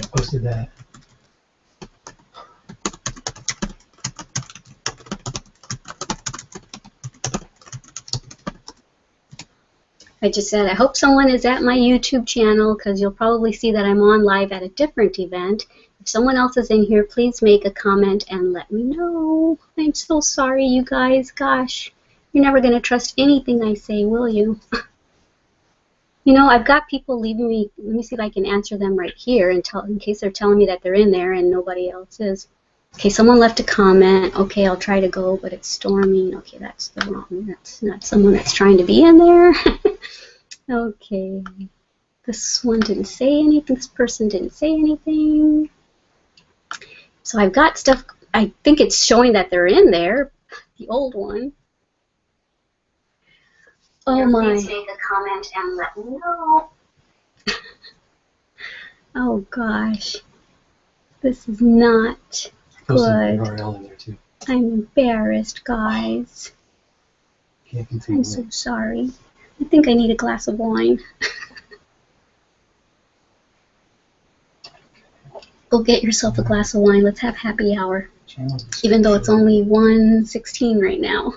posted that. I just said, I hope someone is at my YouTube channel because you'll probably see that I'm on live at a different event. If someone else is in here, please make a comment and let me know. I'm so sorry, you guys. Gosh, you're never going to trust anything I say, will you? You know, I've got people leaving me. Let me see if I can answer them right here in case they're telling me that they're in there and nobody else is. Okay, someone left a comment. Okay, I'll try to go, but it's storming. Okay, that's the wrong. That's not someone that's trying to be in there. Okay, this one didn't say anything. This person didn't say anything. So I've got stuff. I think it's showing that they're in there. The old one. Oh my. Please make a comment and let me know. Oh gosh, this is not good. URL in there too. I'm embarrassed, guys. Can't continue. I'm so sorry. I think I need a glass of wine. Go get yourself a glass of wine. Let's have happy hour. Even though it's only 1:16 right now.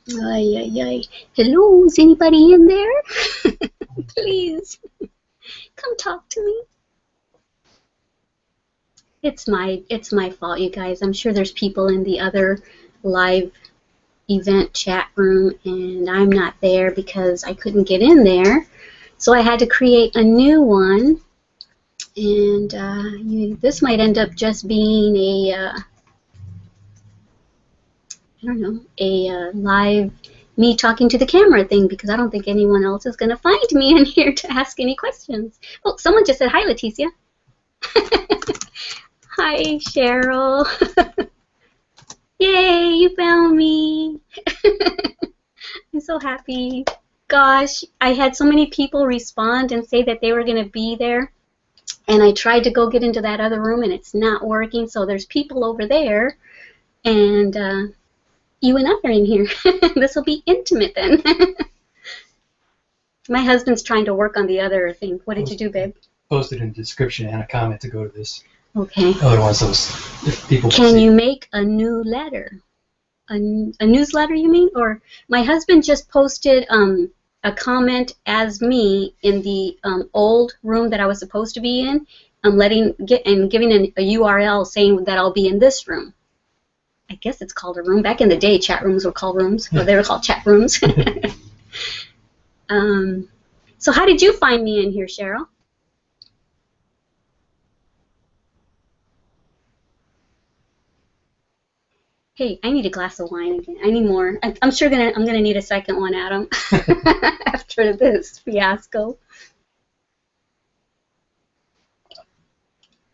Ay, ay, ay. Hello, is anybody in there? Please, come talk to me. It's my fault, you guys. I'm sure there's people in the other live event chat room and I'm not there because I couldn't get in there, so I had to create a new one, and this might end up just being a I don't know, a live me talking to the camera thing, because I don't think anyone else is going to find me in here to ask any questions. Oh, someone just said hi, Leticia. Hi, Cheryl. Yay, you found me. I'm so happy. Gosh, I had so many people respond and say that they were going to be there. And I tried to go get into that other room and it's not working. So there's people over there. And you and I are in here. This will be intimate then. My husband's trying to work on the other thing. What did you do, babe? Posted in the description and a comment to go to this. Okay. Otherwise, those people. Can you make a new letter? A newsletter, you mean? Or my husband just posted a comment as me in the old room that I was supposed to be in. I'm giving a URL saying that I'll be in this room. I guess it's called a room. Back in the day, chat rooms were called rooms, or they were called chat rooms. So how did you find me in here, Cheryl? Hey, I need a glass of wine again. I need more. I'm sure I'm gonna need a second one, Adam, after this fiasco.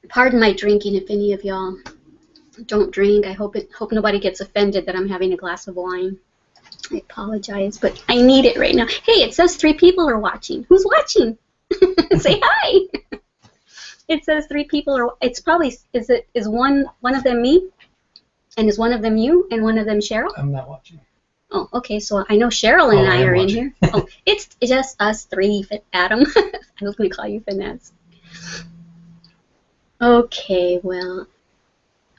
Pardon my drinking if any of y'all don't drink. I hope nobody gets offended that I'm having a glass of wine. I apologize, but I need it right now. Hey, it says 3 people are watching. Who's watching? Say hi. It says 3 people are. It's probably is one of them me? And is one of them you and one of them Cheryl? I'm not watching. Oh, okay. So I know Cheryl and I are in here. Oh, it's just us 3, Adam. I was going to call you Finesse. Okay, well.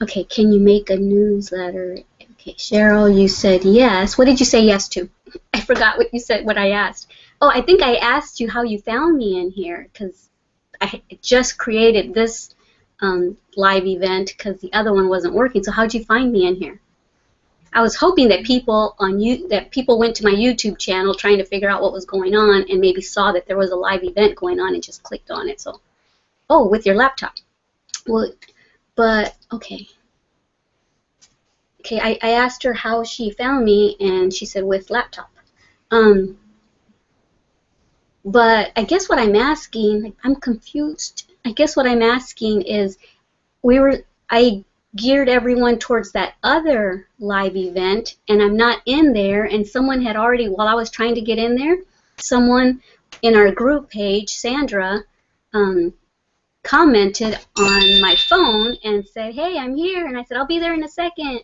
Okay, can you make a newsletter? Okay, Cheryl, you said yes. What did you say yes to? I forgot what you said, what I asked. Oh, I think I asked you how you found me in here, because I just created this live event because the other one wasn't working. So how'd you find me in here? I was hoping that people went to my YouTube channel trying to figure out what was going on and maybe saw that there was a live event going on and just clicked on it. So, oh, with your laptop. Well, but okay. Okay, I asked her how she found me and she said with laptop. But I guess what I'm asking, like, I'm confused. I guess what I'm asking is, I geared everyone towards that other live event, and I'm not in there, and someone had already, while I was trying to get in there, someone in our group page, Sandra, commented on my phone and said, hey, I'm here, and I said, I'll be there in a second,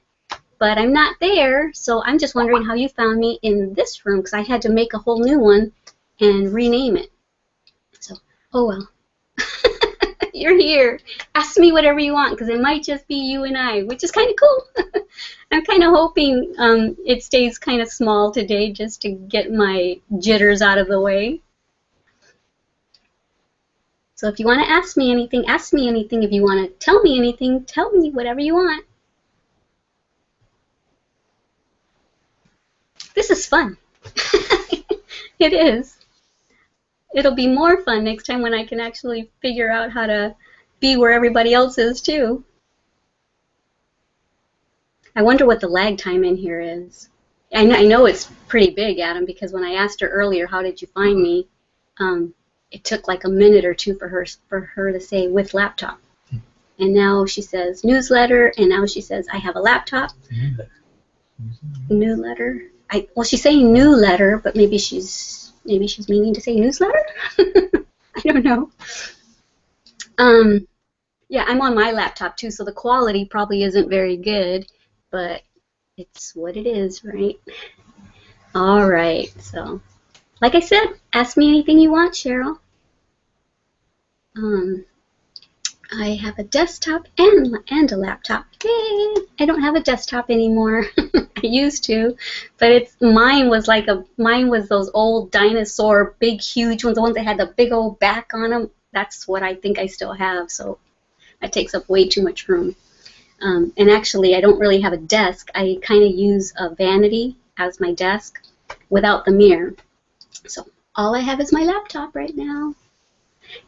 but I'm not there, so I'm just wondering how you found me in this room, because I had to make a whole new one and rename it. So, oh well. You're here. Ask me whatever you want, because it might just be you and I, which is kind of cool. I'm kind of hoping it stays kind of small today just to get my jitters out of the way. So if you want to ask me anything, ask me anything. If you want to tell me anything, tell me whatever you want. This is fun. It is. It'll be more fun next time when I can actually figure out how to be where everybody else is too. I wonder what the lag time in here is. I know it's pretty big, Adam, because when I asked her earlier, how did you find me, it took like a minute or two for her to say with laptop. And now she says newsletter, and now she says I have a laptop. Newsletter. Well, she's saying new letter, but maybe she's meaning to say newsletter. I don't know. Yeah, I'm on my laptop too, so the quality probably isn't very good, but it's what it is, right? All right. So, like I said, ask me anything you want, Cheryl. I have a desktop and a laptop. Yay! I don't have a desktop anymore. I used to, but mine was those old dinosaur, big, huge ones, the ones that had the big old back on them. That's what I think I still have. So that takes up way too much room. And actually, I don't really have a desk. I kind of use a vanity as my desk without the mirror. So all I have is my laptop right now.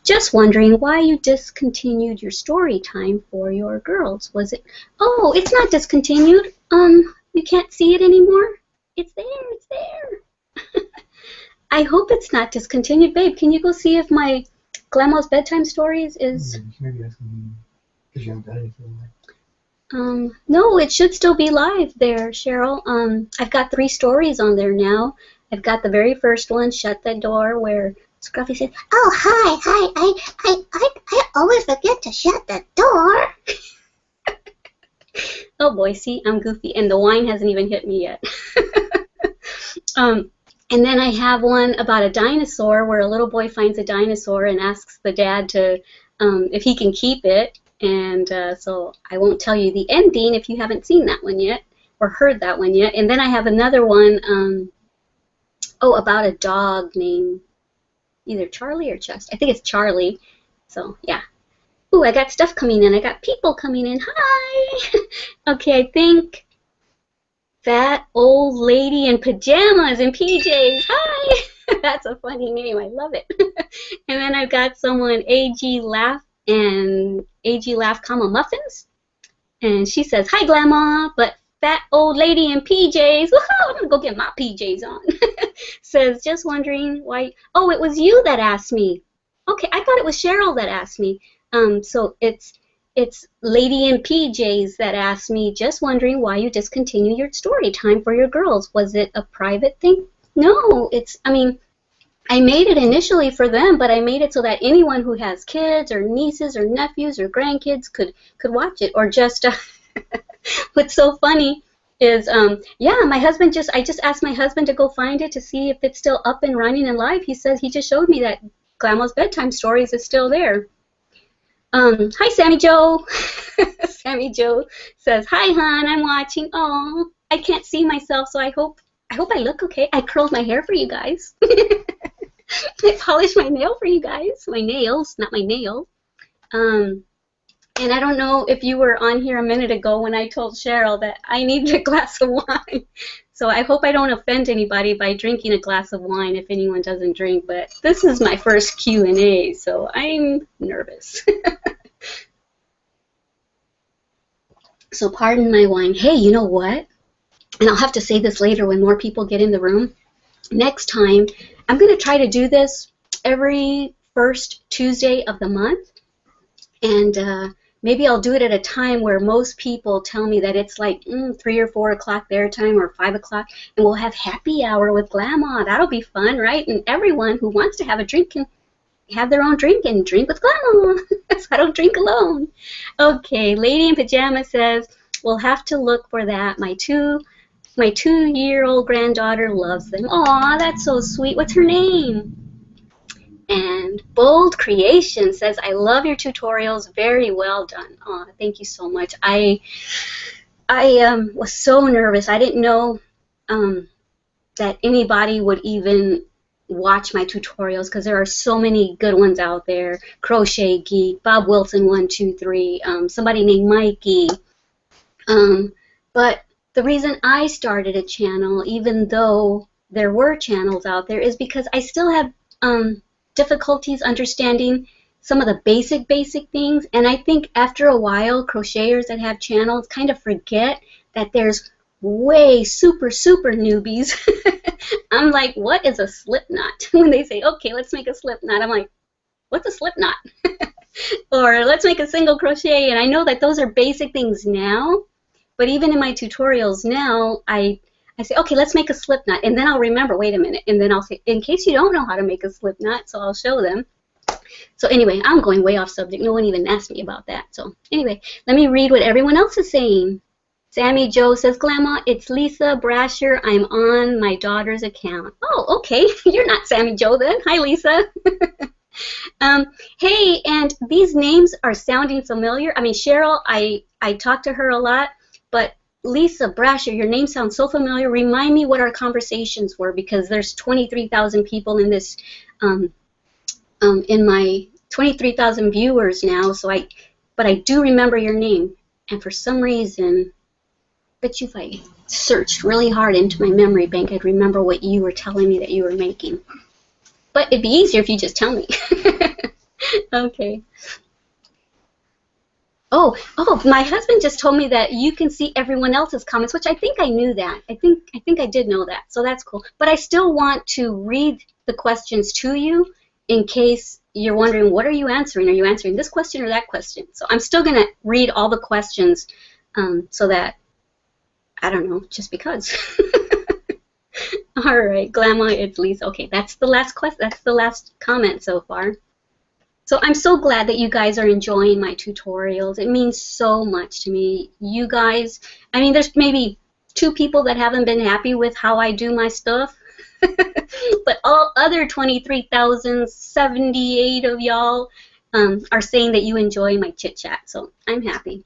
Just wondering why you discontinued your story time for your girls. Was it? Oh, it's not discontinued. You can't see it anymore. It's there. It's there. I hope it's not discontinued, babe. Can you go see if my Glama's bedtime stories is? Maybe ask me because you haven't got anything. No, it should still be live there, Cheryl. I've got 3 stories on there now. I've got the very first one, Shut the Door, where Scruffy said, "Oh, hi, I always forget to shut the door." Oh boy, see, I'm goofy, and the wine hasn't even hit me yet. And then I have one about a dinosaur, where a little boy finds a dinosaur and asks the dad to if he can keep it. And so I won't tell you the ending if you haven't seen that one yet or heard that one yet. And then I have another one, about a dog named either Charlie or Chest. I think it's Charlie. So, yeah. Ooh, I got stuff coming in. I got people coming in. Hi! Okay, I think Fat Old Lady in Pajamas and PJs. Hi! That's a funny name. I love it. And then I've got someone, AG Laugh and AG Laugh, Muffins. And she says, "Hi, Glama, but Fat Old Lady in PJs. Woohoo! I'm going to go get my PJs on." Says, "Just wondering why." Oh, it was you that asked me. Okay, I thought it was Cheryl that asked me. So it's Lady in PJs that asked me, "Just wondering why you discontinue your story time for your girls. Was it a private thing?" No, I made it initially for them, but I made it so that anyone who has kids or nieces or nephews or grandkids could watch it, or just what's so funny is, my husband I just asked my husband to go find it to see if it's still up and running and live. He says he just showed me that Glama's Bedtime Stories is still there. Hi, Sammy Joe. Sammy Joe says, "Hi, hon, I'm watching." Oh, I can't see myself, so I hope I look okay. I curled my hair for you guys. I polished my nail for you guys. My nails, not my nail. And I don't know if you were on here a minute ago when I told Cheryl that I needed a glass of wine. So I hope I don't offend anybody by drinking a glass of wine if anyone doesn't drink. But this is my first Q&A, so I'm nervous. So pardon my wine. Hey, you know what? And I'll have to say this later when more people get in the room. Next time, I'm going to try to do this every first Tuesday of the month. And maybe I'll do it at a time where most people tell me that it's like 3 or 4 o'clock their time, or 5 o'clock, and we'll have happy hour with Glama. That'll be fun, right? And everyone who wants to have a drink can have their own drink and drink with Glama. So I don't drink alone. Okay, Lady in Pajama says, "We'll have to look for that. My 2-year-old granddaughter loves them." Aw, that's so sweet. What's her name? And Bold Creation says, I love your tutorials. Very well done. Oh, thank you so much. I was so nervous. I didn't know that anybody would even watch my tutorials because there are so many good ones out there. Crochet Geek, Bob Wilson 123, somebody named Mikey. But the reason I started a channel, even though there were channels out there, is because I still have difficulties understanding some of the basic things, and I think after a while crocheters that have channels kind of forget that there's way super newbies. I'm like, what is a slip knot? When they say, okay, let's make a slip knot, I'm like, what's a slip knot? Or let's make a single crochet. And I know that those are basic things now, but even in my tutorials now, I say, okay, let's make a slip knot, and then I'll remember, wait a minute, and then I'll say, in case you don't know how to make a slip knot, so I'll show them. So anyway, I'm going way off subject. No one even asked me about that. So anyway, let me read what everyone else is saying. Sammy Joe says, Glama, it's Lisa Brasher. I'm on my daughter's account. Oh, okay. You're not Sammy Joe then. Hi, Lisa. Hey, and these names are sounding familiar. I mean, Cheryl, I talked to her a lot, but Lisa Brasher, your name sounds so familiar. Remind me what our conversations were, because there's 23,000 people in this, in my 23,000 viewers now. So but I do remember your name, and for some reason, bet you if I searched really hard into my memory bank, I'd remember what you were telling me that you were making. But it'd be easier if you just tell me. Okay. Oh, my husband just told me that you can see everyone else's comments, which I think I knew that. I think I did know that, so that's cool. But I still want to read the questions to you in case you're wondering, what are you answering? Are you answering this question or that question? So I'm still going to read all the questions so that, I don't know, just because. All right, Glama, it's Lisa. Okay, that's the last question. That's the last comment so far. So I'm so glad that you guys are enjoying my tutorials. It means so much to me. You guys, I mean, there's maybe 2 people that haven't been happy with how I do my stuff. But all other 23,078 of y'all are saying that you enjoy my chit-chat. So I'm happy.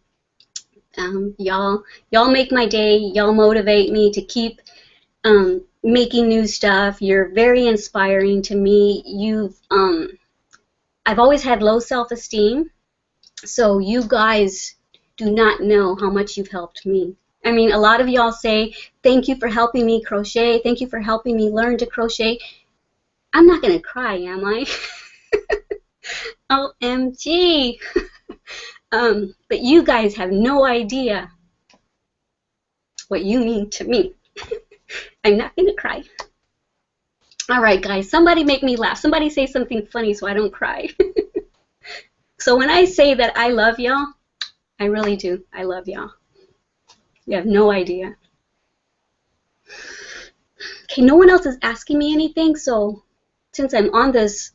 Y'all make my day. Y'all motivate me to keep making new stuff. You're very inspiring to me. I've always had low self-esteem, so you guys do not know how much you've helped me. I mean, a lot of y'all say, thank you for helping me crochet, thank you for helping me learn to crochet. I'm not going to cry, am I? OMG. But you guys have no idea what you mean to me. I'm not going to cry. All right, guys, somebody make me laugh. Somebody say something funny so I don't cry. So when I say that I love y'all, I really do. I love y'all. You have no idea. Okay, no one else is asking me anything, so since I'm on this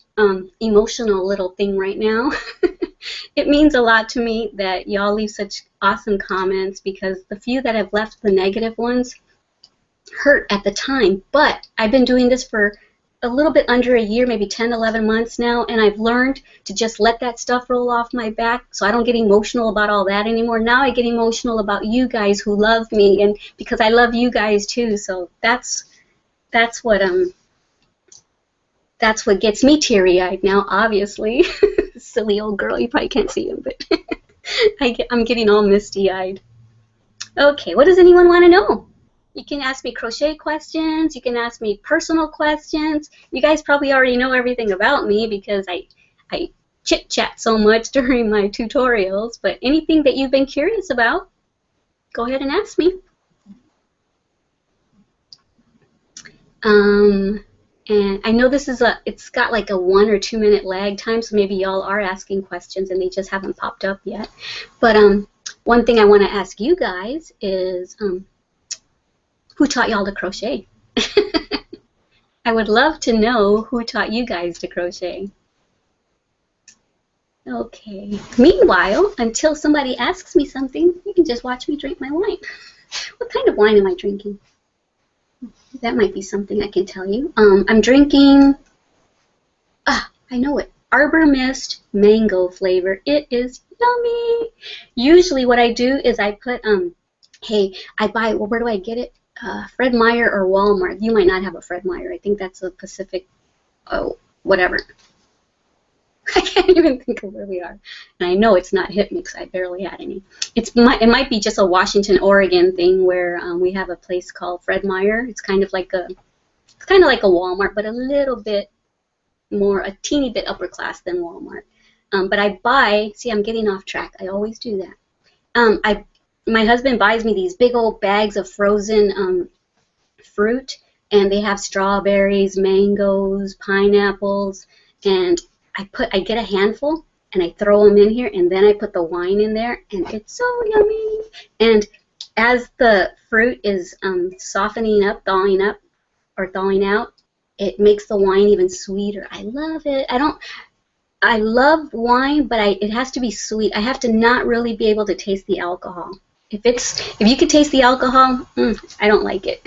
emotional little thing right now, it means a lot to me that y'all leave such awesome comments, because the few that have left the negative ones hurt at the time. But I've been doing this for a little bit under a year, maybe 10, 11 months now, and I've learned to just let that stuff roll off my back, so I don't get emotional about all that anymore. Now I get emotional about you guys who love me, and because I love you guys too. So that's what gets me teary-eyed now, obviously. Silly old girl, you probably can't see him, but I'm getting all misty-eyed. Okay, what does anyone want to know? You can ask me crochet questions. You can ask me personal questions. You guys probably already know everything about me because I chit-chat so much during my tutorials. But anything that you've been curious about, go ahead and ask me. And I know this is it's got like a 1 or 2 minute lag time, so maybe y'all are asking questions and they just haven't popped up yet. But one thing I want to ask you guys is, who taught y'all to crochet? I would love to know who taught you guys to crochet. Okay. Meanwhile, until somebody asks me something, you can just watch me drink my wine. What kind of wine am I drinking? That might be something I can tell you. I'm drinking I know it. Arbor Mist mango flavor. It is yummy. Usually what I do is I put, hey, I buy, well, where do I get it? Fred Meyer or Walmart. You might not have a Fred Meyer. I think that's a Pacific, oh, whatever. I can't even think of where we are. And I know it's not Hip Mix. I barely had any. It might be just a Washington, Oregon thing where we have a place called Fred Meyer. It's kind of like a Walmart, but a little bit more, a teeny bit upper class than Walmart. But I buy, see, I'm getting off track. I always do that. My husband buys me these big old bags of frozen fruit, and they have strawberries, mangoes, pineapples, and I get a handful and I throw them in here, and then I put the wine in there, and it's so yummy. And as the fruit is softening up, thawing out, it makes the wine even sweeter. I love it. I love wine, but it has to be sweet. I have to not really be able to taste the alcohol. If you can taste the alcohol, I don't like it.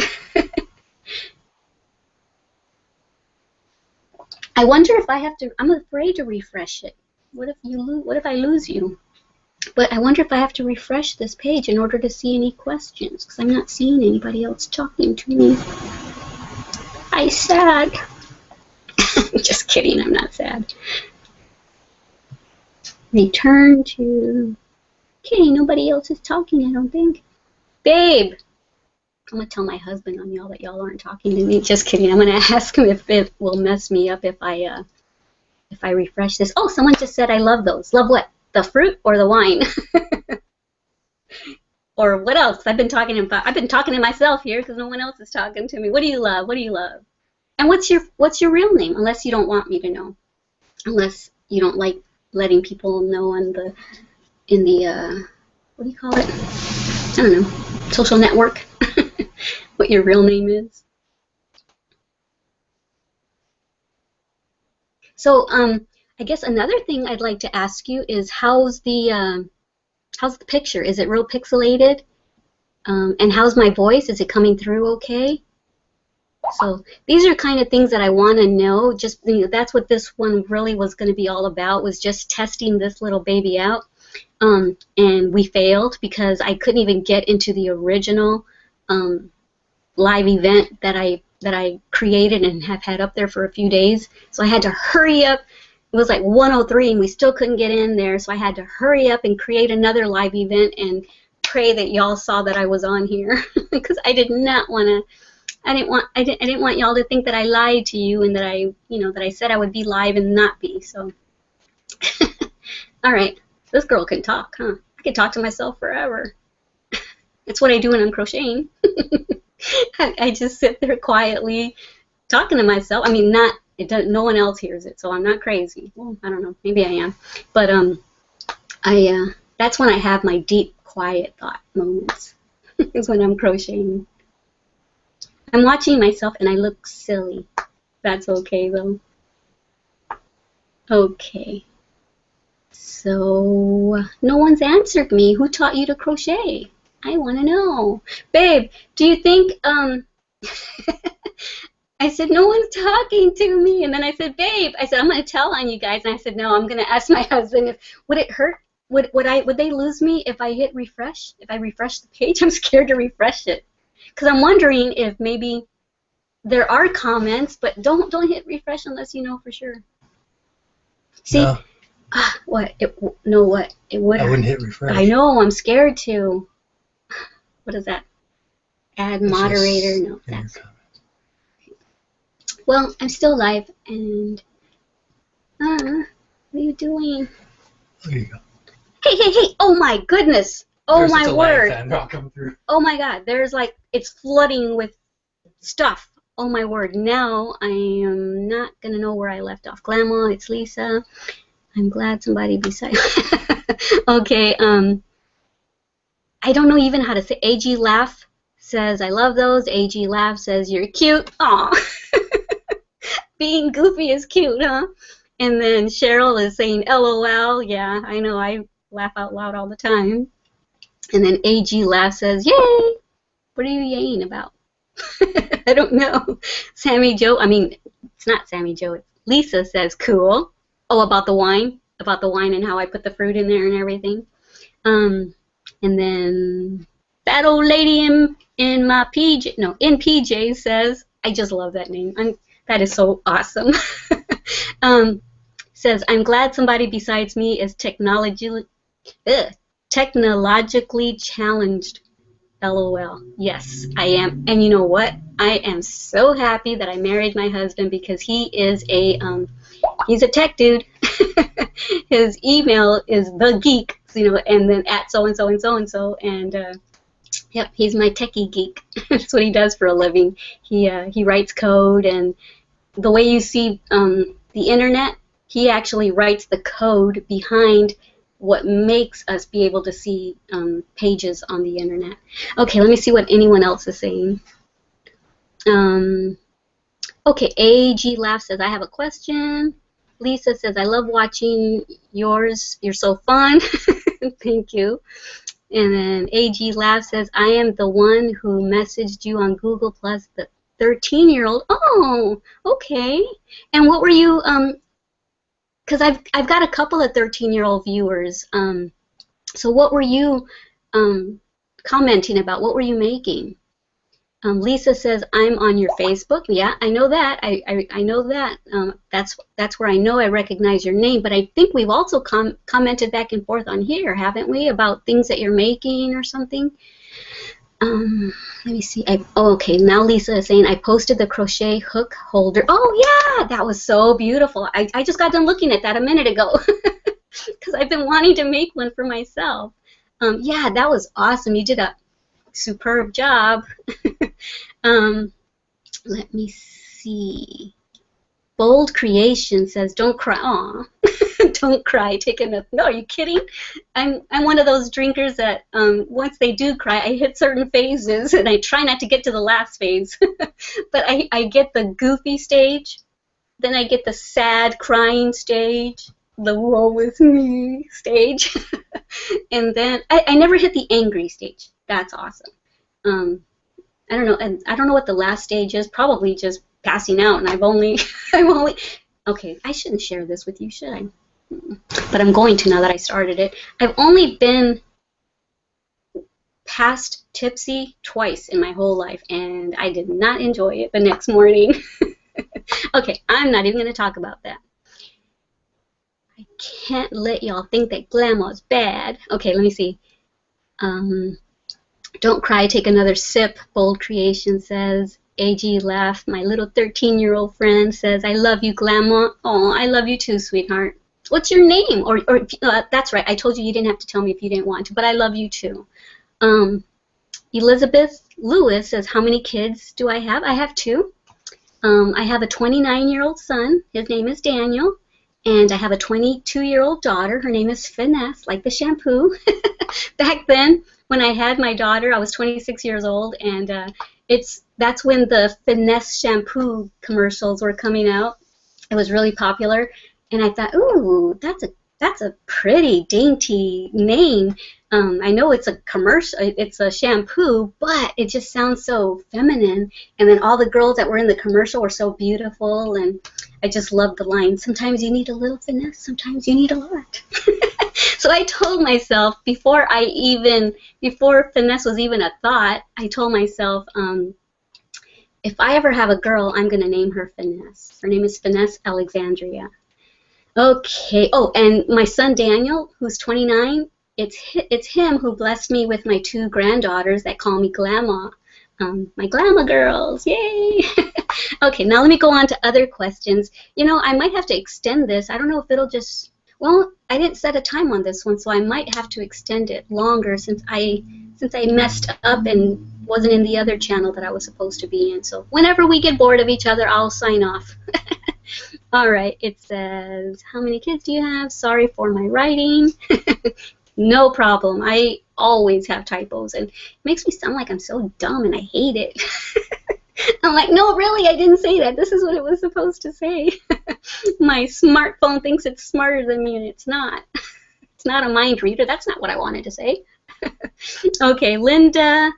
I wonder if I have to. I'm afraid to refresh it. What if I lose you? But I wonder if I have to refresh this page in order to see any questions, because I'm not seeing anybody else talking to me. I'm sad. Just kidding. I'm not sad. Return to. Okay, nobody else is talking, I don't think. Babe! I'm going to tell my husband on y'all that y'all aren't talking to me. Just kidding. I'm going to ask him if it will mess me up if I refresh this. Oh, someone just said I love those. Love what? The fruit or the wine? Or what else? I've been talking to myself here because no one else is talking to me. What do you love? What do you love? And what's your real name? Unless you don't want me to know. Unless you don't like letting people know in the what do you call it? I don't know. Social network. What your real name is. So I guess another thing I'd like to ask you is how's the picture? Is it real pixelated? And how's my voice? Is it coming through okay? So these are kind of things that I want to know. Just that's what this one really was going to be all about, was just testing this little baby out. And we failed because I couldn't even get into the original live event that I created and have had up there for a few days. So I had to hurry up. It was like 1:03 and we still couldn't get in there. So I had to hurry up and create another live event and pray that y'all saw that I was on here because I did not want to. I didn't want y'all to think that I lied to you and that I said I would be live and not be. So all right. This girl can talk, huh? I can talk to myself forever. That's what I do when I'm crocheting. I just sit there quietly talking to myself. I mean, no one else hears it, so I'm not crazy. Well, I don't know. Maybe I am. But that's when I have my deep, quiet thought moments. Is when I'm crocheting. I'm watching myself and I look silly. That's okay, though. Okay. So, no one's answered me. Who taught you to crochet? I want to know. Babe, do you think, I said, no one's talking to me. And then I said, babe, I said, I'm going to tell on you guys. And I said, no, I'm going to ask my husband, would it hurt? Would they lose me if I hit refresh? If I refresh the page? I'm scared to refresh it. Because I'm wondering if maybe there are comments, but don't hit refresh unless you know for sure. See? No. What? It would. I wouldn't hit refresh. I know. I'm scared to. What is that? Add moderator. No. That's. Well, I'm still live, and what are you doing? There you go. Hey! Oh my goodness! Oh There's my word! Through. Oh my God! There's like it's flooding with stuff. Oh my word! Now I am not gonna know where I left off. Glama, it's Lisa. I'm glad somebody beside. Okay, I don't know even how to say. AG Laugh says, I love those. AG Laugh says, you're cute. Aw. Being goofy is cute, huh? And then Cheryl is saying, LOL. Yeah, I know. I laugh out loud all the time. And then AG Laugh says, yay. What are you yaying about? I don't know. Sammy Joe. I mean, it's not Sammy Joe. It's Lisa says, cool. Oh, about the wine and how I put the fruit in there and everything. And then that old lady in my PJ, no, in PJ says, I just love that name. That is so awesome. Says, I'm glad somebody besides me is technologically challenged. LOL. Yes, I am. And you know what? I am so happy that I married my husband because he is he's a tech dude. His email is the geek, you know, and then at so and so and so and so, and yep, he's my techie geek. That's what he does for a living. He writes code, and the way you see the internet, he actually writes the code behind what makes us be able to see pages on the internet. Okay, let me see what anyone else is saying. Okay, AG Laugh says, I have a question. Lisa says, I love watching yours. You're so fun. Thank you. And then AG Laugh says, I am the one who messaged you on Google Plus, the 13-year-old. Oh, okay. And what were you, because I've got a couple of 13-year-old viewers. So what were you commenting about? What were you making? Lisa says, I'm on your Facebook. Yeah, I know that. I know that. That's where I know I recognize your name. But I think we've also commented back and forth on here, haven't we, about things that you're making or something? Let me see. Okay, now Lisa is saying, I posted the crochet hook holder. Oh, yeah, that was so beautiful. I just got done looking at that a minute ago because I've been wanting to make one for myself. Yeah, that was awesome. You did a superb job. Let me see. Bold Creation says, don't cry. Aw. Don't cry. Take enough. No, are you kidding? I'm one of those drinkers that once they do cry, I hit certain phases, and I try not to get to the last phase. But I get the goofy stage, then I get the sad crying stage, the woe is me stage, and then I never hit the angry stage. That's awesome. I don't know, and I don't know what the last stage is. Probably just passing out, and I've only okay, I shouldn't share this with you, should I? But I'm going to now that I started it. I've only been past tipsy twice in my whole life, and I did not enjoy it the next morning. Okay, I'm not even going to talk about that. I can't let y'all think that Glama is bad. Okay, let me see. Don't cry, take another sip, Bold Creation says. AG Laugh, my little 13-year-old friend says, I love you, Glama. Oh, I love you too, sweetheart. What's your name? Or that's right, I told you you didn't have to tell me if you didn't want to, but I love you too. Elizabeth Lewis says, how many kids do I have? I have 2. I have a 29-year-old son. His name is Daniel. And I have a 22-year-old daughter. Her name is Finesse, like the shampoo. Back then, when I had my daughter, I was 26 years old, and that's when the Finesse shampoo commercials were coming out. It was really popular, and I thought, ooh, that's a pretty dainty name. I know it's a commercial, it's a shampoo, but it just sounds so feminine. And then all the girls that were in the commercial were so beautiful, and I just loved the line. Sometimes you need a little finesse, sometimes you need a lot. So I told myself before finesse was even a thought, I told myself, if I ever have a girl, I'm going to name her Finesse. Her name is Finesse Alexandria. Okay. Oh, and my son Daniel, who's 29, it's him who blessed me with my 2 granddaughters that call me Glama. My Glama girls, yay! Okay, now let me go on to other questions. You know, I might have to extend this. I don't know if it'll just, well, I didn't set a time on this one, so I might have to extend it longer since I messed up and wasn't in the other channel that I was supposed to be in. So whenever we get bored of each other, I'll sign off. All right, it says, how many kids do you have? Sorry for my writing. No problem. I always have typos, and it makes me sound like I'm so dumb, and I hate it. I'm like, no, really, I didn't say that. This is what it was supposed to say. My smartphone thinks it's smarter than me, and it's not. It's not a mind reader. That's not what I wanted to say. Okay, Linda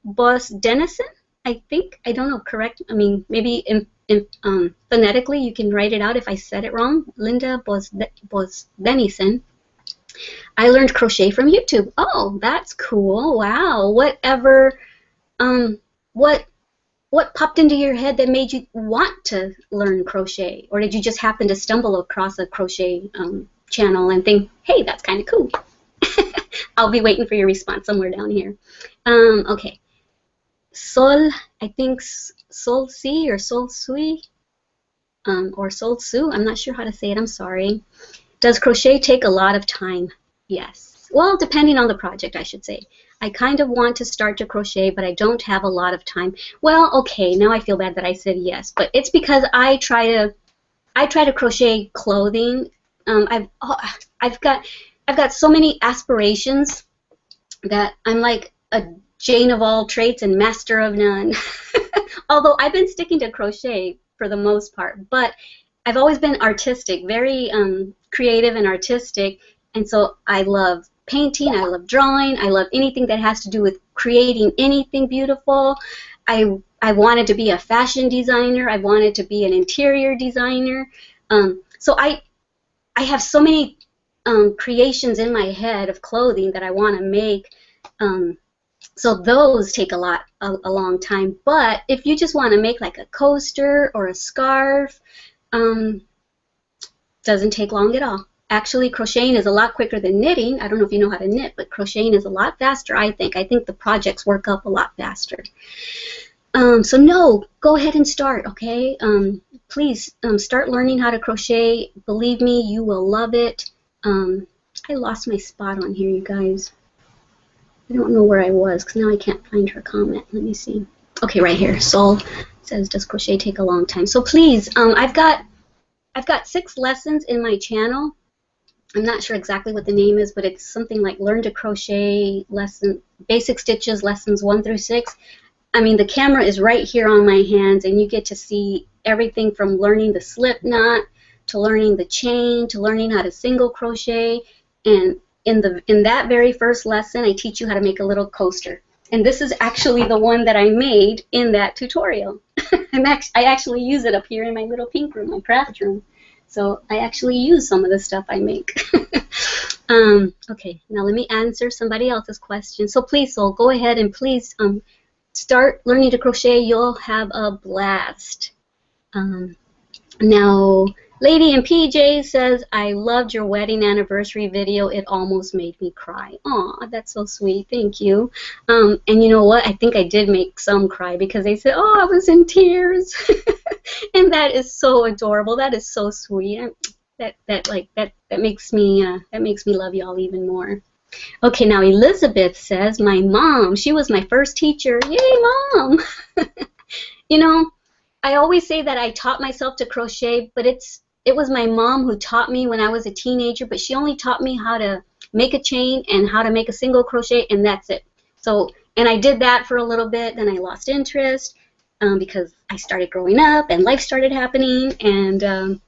Boss Dennison, I think. I don't know, correct? I mean, maybe phonetically, you can write it out if I said it wrong. Linda Bosdenison. I learned crochet from YouTube. Oh, that's cool. Wow. Whatever, what popped into your head that made you want to learn crochet? Or did you just happen to stumble across a crochet channel and think, hey, that's kind of cool? I'll be waiting for your response somewhere down here. Okay. Sol, I think Sol Si or Sol Sui, or Sol Su, I'm not sure how to say it, I'm sorry. Does crochet take a lot of time? Yes. Well, depending on the project, I should say. I kind of want to start to crochet, but I don't have a lot of time. Well, okay, now I feel bad that I said yes, but it's because I try to crochet clothing. I've got so many aspirations that I'm like a Jane of all trades and master of none. Although I've been sticking to crochet for the most part, but I've always been artistic, very creative and artistic, and so I love painting, I love drawing, I love anything that has to do with creating anything beautiful. I wanted to be a fashion designer, I wanted to be an interior designer. So I have so many creations in my head of clothing that I want to make. So those take a long time. But if you just want to make like a coaster or a scarf, doesn't take long at all. Actually, crocheting is a lot quicker than knitting. I don't know if you know how to knit, but crocheting is a lot faster, I think. I think the projects work up a lot faster. So no, go ahead and start, okay? Please start learning how to crochet. Believe me, you will love it. I lost my spot on here, you guys. I don't know where I was because now I can't find her comment. Let me see. Okay, right here. Sol says, does crochet take a long time? So please, I've got 6 lessons in my channel. I'm not sure exactly what the name is, but it's something like Learn to Crochet lesson, Basic Stitches lessons 1 through 6. I mean, the camera is right here on my hands, and you get to see everything from learning the slip knot to learning the chain to learning how to single crochet. And in that very first lesson, I teach you how to make a little coaster. And this is actually the one that I made in that tutorial. I actually use it up here in my little pink room, my craft room. So I actually use some of the stuff I make. Okay, now let me answer somebody else's question. So please, Sol, go ahead and please start learning to crochet. You'll have a blast. Now, Lady in PJ says, I loved your wedding anniversary video. It almost made me cry. Aw, that's so sweet. Thank you. And you know what? I think I did make some cry because they said, oh, I was in tears. And that is so adorable. That is so sweet. That makes me love y'all even more. Okay, now Elizabeth says, my mom, she was my first teacher. Yay, Mom! You know, I always say that I taught myself to crochet, but it was my mom who taught me when I was a teenager, but she only taught me how to make a chain and how to make a single crochet, and that's it. So, and I did that for a little bit, then I lost interest because I started growing up and life started happening, and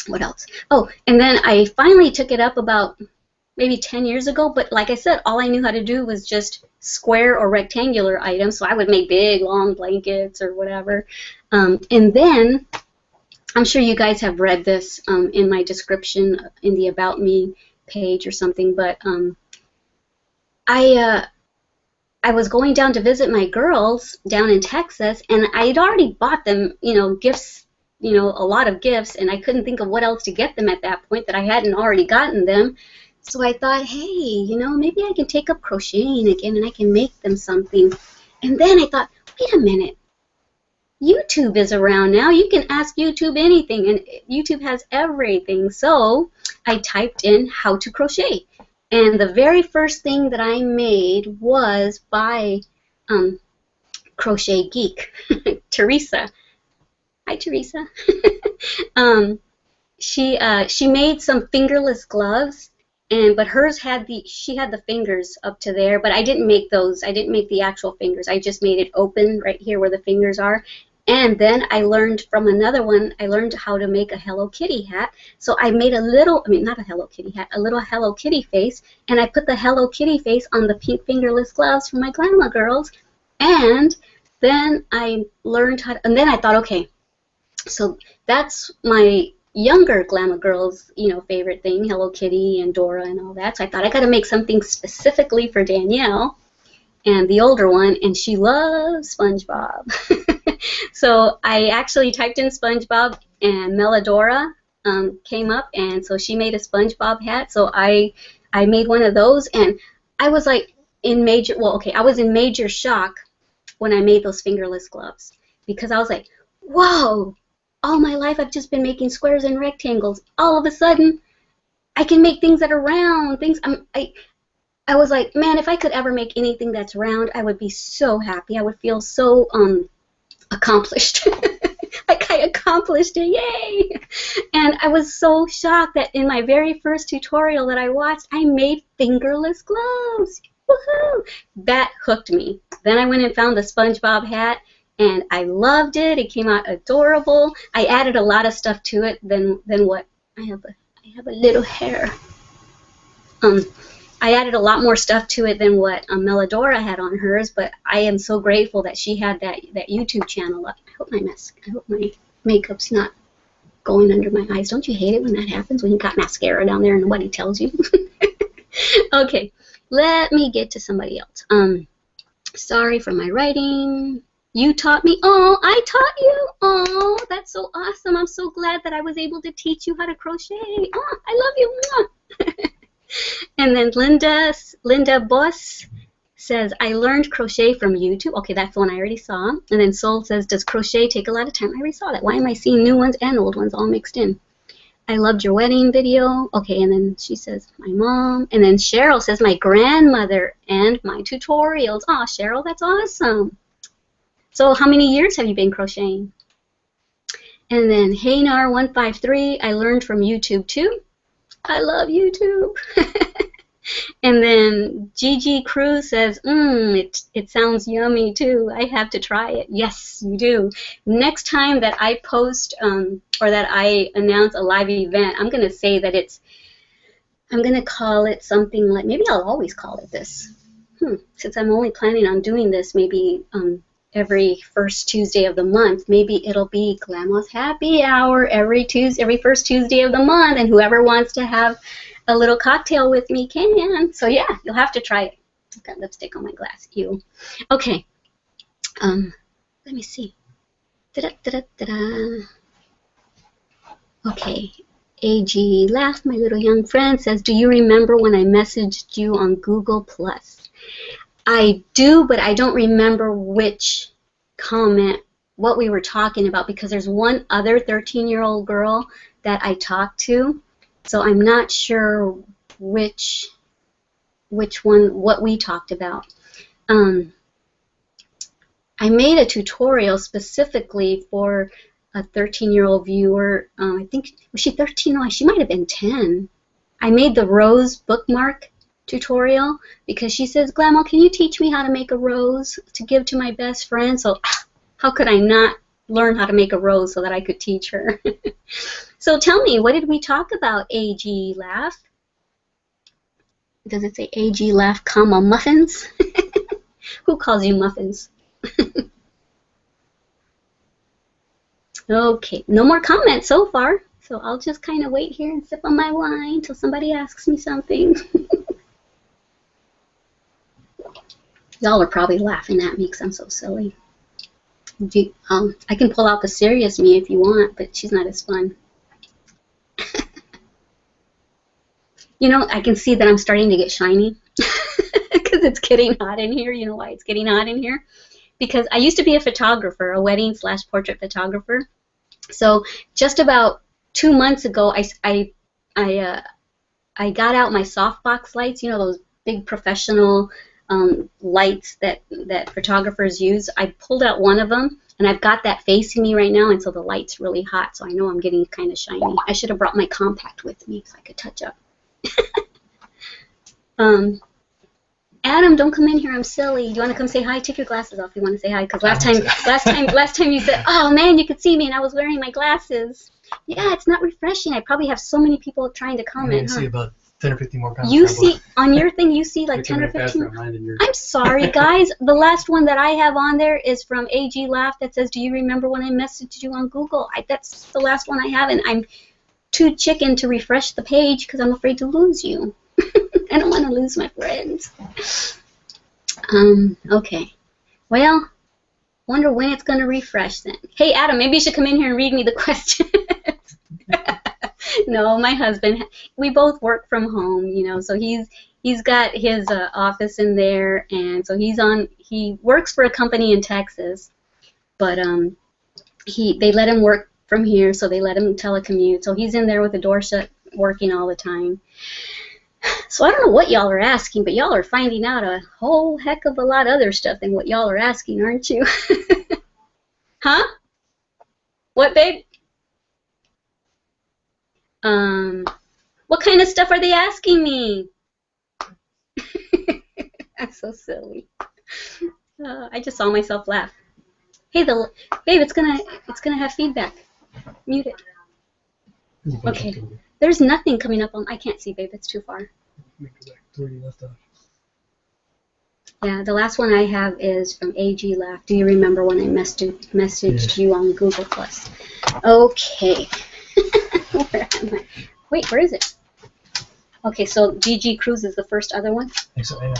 what else? Oh, and then I finally took it up about maybe 10 years ago, but like I said, all I knew how to do was just square or rectangular items, so I would make big, long blankets or whatever. And then, I'm sure you guys have read this in my description in the About Me page or something, but I was going down to visit my girls down in Texas, and I had already bought them, you know, gifts, you know, a lot of gifts, and I couldn't think of what else to get them at that point that I hadn't already gotten them. So I thought, hey, you know, maybe I can take up crocheting again and I can make them something. And then I thought, wait a minute, YouTube is around now. You can ask YouTube anything, and YouTube has everything. So I typed in how to crochet. And the very first thing that I made was by Crochet Geek, Teresa. Hi, Teresa. She made some fingerless gloves, but hers had she had the fingers up to there, but I didn't make those. I didn't make the actual fingers. I just made it open right here where the fingers are. And then I learned from another one, I learned how to make a Hello Kitty hat. So I made a little, I mean, not a Hello Kitty hat, a little Hello Kitty face, and I put the Hello Kitty face on the pink fingerless gloves for my Glama girls. And then I learned how to, and then I thought, okay, So that's my younger Glama girls, you know, favorite thing, Hello Kitty and Dora and all that. So I thought I got to make something specifically for Danielle and the older one, and she loves SpongeBob. So I actually typed in SpongeBob, and Melodora came up, and so she made a SpongeBob hat. So I made one of those, and I was like in major, well, okay, I was in major shock when I made those fingerless gloves, because I was like, whoa, all my life I've just been making squares and rectangles. All of a sudden, I can make things that are round, things, I was like, man, if I could ever make anything that's round, I would be so happy. I would feel so accomplished. Like I accomplished it, yay! And I was so shocked that in my very first tutorial that I watched, I made fingerless gloves. Woohoo! That hooked me. Then I went and found the SpongeBob hat, and I loved it. It came out adorable. I added a lot of stuff to it than what I have a little hair. I added a lot more stuff to it than what Melodora had on hers, but I am so grateful that she had that YouTube channel up. I hope my makeup's not going under my eyes. Don't you hate it when that happens, when you got mascara down there and nobody tells you? Okay, let me get to somebody else. Sorry for my writing. You taught me. Oh, I taught you. Oh, that's so awesome. I'm so glad that I was able to teach you how to crochet. Oh, I love you. Mwah. And then Linda Boss says, I learned crochet from YouTube. Okay, that's the one I already saw. And then Soul says, does crochet take a lot of time? I already saw that. Why am I seeing new ones and old ones all mixed in? I loved your wedding video. Okay, and then she says, my mom. And then Cheryl says, my grandmother and my tutorials. Oh, Cheryl, that's awesome. So how many years have you been crocheting? And then Haynar153, I learned from YouTube too. I love YouTube. And then Gigi Cruz says, it sounds yummy too. I have to try it. Yes, you do. Next time that I post or that I announce a live event, I'm going to say that I'm going to call it something like, maybe I'll always call it this. Since I'm only planning on doing this maybe every first Tuesday of the month, maybe it'll be Glama's Happy Hour every first Tuesday of the month, and whoever wants to have a little cocktail with me can. So yeah, you'll have to try it. I've got lipstick on my glass. Ew. Okay. Let me see. Okay. AG Laugh, my little young friend, says, do you remember when I messaged you on Google+? I do, but I don't remember which comment, what we were talking about, because there's one other 13-year-old girl that I talked to, so I'm not sure which one, what we talked about. I made a tutorial specifically for a 13-year-old viewer. I think, was she 13? No, she might have been 10. I made the rose bookmark tutorial because she says, Glama, can you teach me how to make a rose to give to my best friend? So how could I not learn how to make a rose so that I could teach her? So tell me, what did we talk about, AG Laugh? Does it say AG Laugh, comma, muffins? Who calls you muffins? Okay, no more comments so far, so I'll just kind of wait here and sip on my wine until somebody asks me something. Y'all are probably laughing at me because I'm so silly. I can pull out the serious me if you want, but she's not as fun. You know, I can see that I'm starting to get shiny because it's getting hot in here. You know why it's getting hot in here? Because I used to be a photographer, a wedding/portrait photographer. So just about 2 months ago, I got out my softbox lights. You know, those big professional lights that photographers use. I pulled out one of them, and I've got that facing me right now, and so the light's really hot, so I know I'm getting kind of shiny. I should have brought my compact with me so I could touch up. Adam, don't come in here. I'm silly. Do you want to come say hi? Take your glasses off if you want to say hi, because last time you said, oh man, you could see me, and I was wearing my glasses. Yeah, it's not refreshing. I probably have so many people trying to comment. I didn't see about 10 or 15 more pounds. You probably. see, on your thing, you see like You're 10 or coming faster 15. on mine than yours. I'm sorry, guys. The last one that I have on there is from AG Laugh that says, do you remember when I messaged you on Google? That's the last one I have, and I'm too chicken to refresh the page because I'm afraid to lose you. I don't want to lose my friends. Okay. Well, wonder when it's going to refresh then. Hey, Adam, maybe you should come in here and read me the questions. No, my husband, we both work from home, you know, so he's got his office in there, and so he works for a company in Texas, but they let him work from here, so they let him telecommute, so he's in there with the door shut working all the time. So I don't know what y'all are asking, but y'all are finding out a whole heck of a lot of other stuff than what y'all are asking, aren't you? Huh? What, babe? What kind of stuff are they asking me? I'm so silly. I just saw myself laugh. Hey, babe, it's gonna have feedback. Mute it. Okay. There's nothing coming up on. I can't see, babe. It's too far. Yeah, the last one I have is from AG Laugh. Do you remember when I messaged you on Google Plus? Okay. Where am I? Wait, where is it? Okay, so GG Cruise is the first other one? I think so, yeah.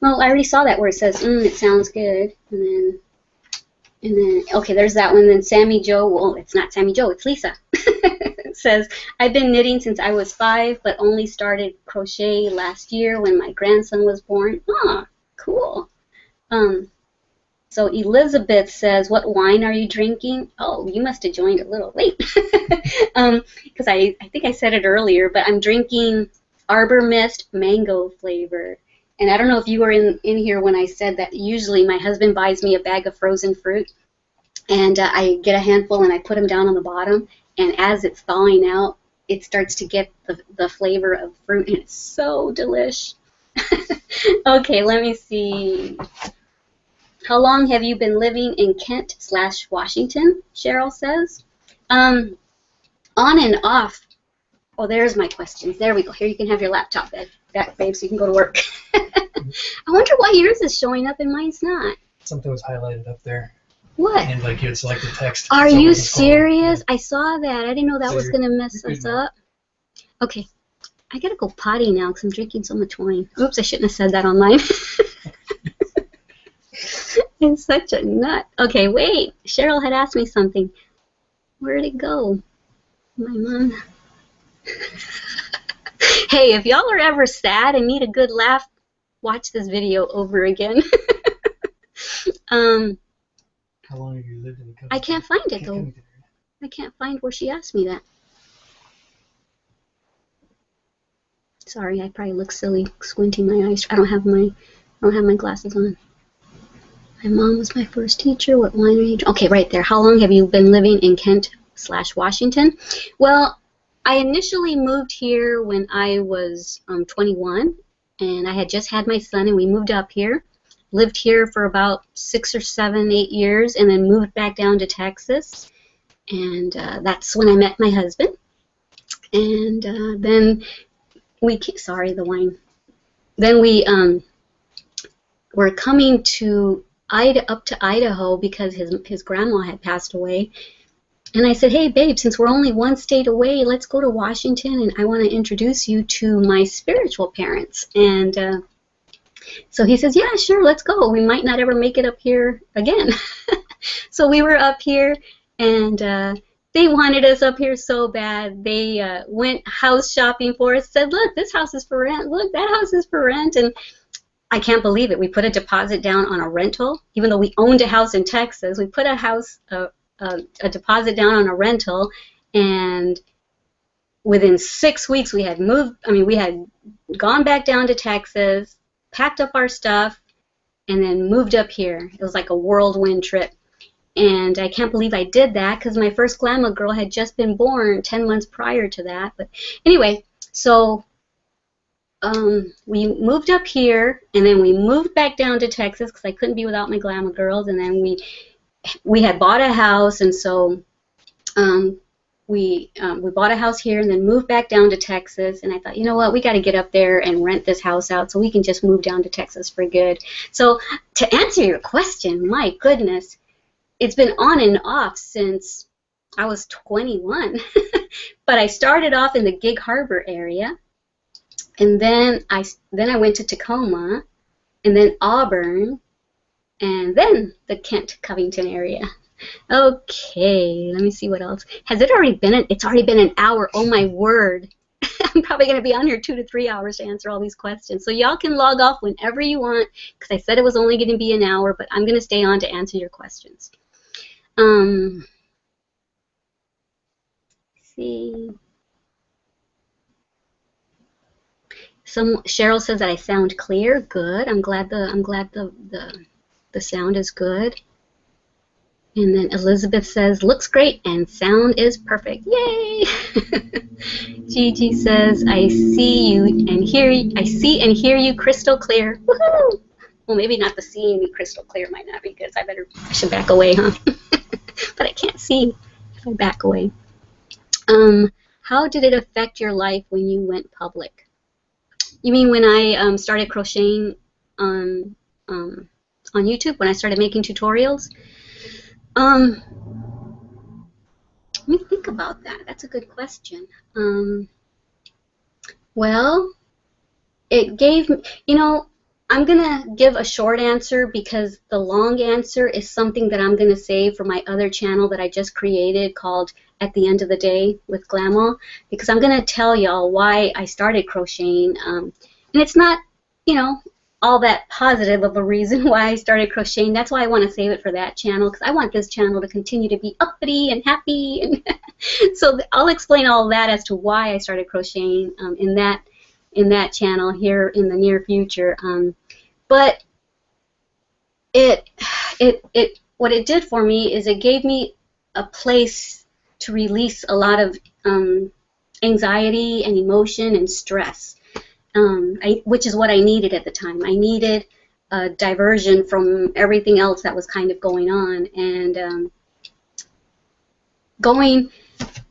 Well, I already saw that where it says, it sounds good. And then, okay, there's that one. Then Sammy Joe, well, it's not Sammy Joe, it's Lisa. It says, I've been knitting since I was 5, but only started crochet last year when my grandson was born. Ah, cool. So Elizabeth says, what wine are you drinking? Oh, you must have joined a little late. Because I think I said it earlier, but I'm drinking Arbor Mist mango flavor. And I don't know if you were in here when I said that usually my husband buys me a bag of frozen fruit, and I get a handful and I put them down on the bottom, and as it's thawing out, it starts to get the flavor of fruit, and it's so delish. Okay, let me see. How long have you been living in Kent/Washington? Cheryl says. On and off. Oh, there's my questions. There we go. Here, you can have your laptop back, babe, so you can go to work. I wonder why yours is showing up and mine's not. Something was highlighted up there. What? And like you had selected text. Are you serious? I saw that. I didn't know that was going to mess us up. Okay. I got to go potty now because I'm drinking so much wine. Oops, I shouldn't have said that online. I'm such a nut. Okay, wait. Cheryl had asked me something. Where'd it go? My mom. Hey, if y'all are ever sad and need a good laugh, watch this video over again. How long have you lived in the country? I can't find it, though. I can't find where she asked me that. Sorry, I probably look silly squinting my eyes. I don't have my glasses on. My mom was my first teacher. What wine are you drinking? Okay, right there. How long have you been living in Kent/Washington? Well, I initially moved here when I was 21, and I had just had my son, and we moved up here. Lived here for about 6 or 7, 8 years, and then moved back down to Texas. And that's when I met my husband. And then we, sorry, the wine. Then we were coming to up to Idaho because his grandma had passed away. And I said, hey, babe, since we're only one state away, let's go to Washington, and I want to introduce you to my spiritual parents. And so he says, yeah, sure, let's go. We might not ever make it up here again. So we were up here, and they wanted us up here so bad. They went house shopping for us, said, look, this house is for rent. Look, that house is for rent. And I can't believe it. We put a deposit down on a rental. Even though we owned a house in Texas, we put a deposit down on a rental, and within 6 weeks we had gone back down to Texas, packed up our stuff, and then moved up here. It was like a whirlwind trip. And I can't believe I did that because my first Glama girl had just been born 10 months prior to that. But anyway, so we moved up here, and then we moved back down to Texas because I couldn't be without my Glama girls. And then we had bought a house, and so we bought a house here and then moved back down to Texas. And I thought, you know what, we got to get up there and rent this house out so we can just move down to Texas for good. So to answer your question, my goodness, it's been on and off since I was 21. But I started off in the Gig Harbor area, and then I went to Tacoma, and then Auburn, and then the Kent Covington area. Okay, let me see what else. Has it already been? It's already been an hour. Oh my word! I'm probably going to be on here 2 to 3 hours to answer all these questions. So y'all can log off whenever you want, because I said it was only going to be an hour, but I'm going to stay on to answer your questions. See. Cheryl says that I sound clear. Good. I'm glad the sound is good. And then Elizabeth says looks great and sound is perfect. Yay! Gigi says I see and hear you crystal clear. Woohoo! Well, maybe not the seeing me crystal clear might not be good. So I should back away, huh? But I can't see if I back away. How did it affect your life when you went public? You mean when I started crocheting on YouTube, when I started making tutorials? Let me think about that. That's a good question. Well, it gave me, you know, I'm going to give a short answer because the long answer is something that I'm going to save for my other channel that I just created called At the End of the Day with Glama, because I'm going to tell y'all why I started crocheting. And it's not, you know, all that positive of a reason why I started crocheting. That's why I want to save it for that channel, because I want this channel to continue to be uppity and happy. And so I'll explain all that as to why I started crocheting in that channel here in the near future. But what it did for me is it gave me a place to release a lot of anxiety and emotion and stress, which is what I needed at the time. I needed a diversion from everything else that was kind of going on, and going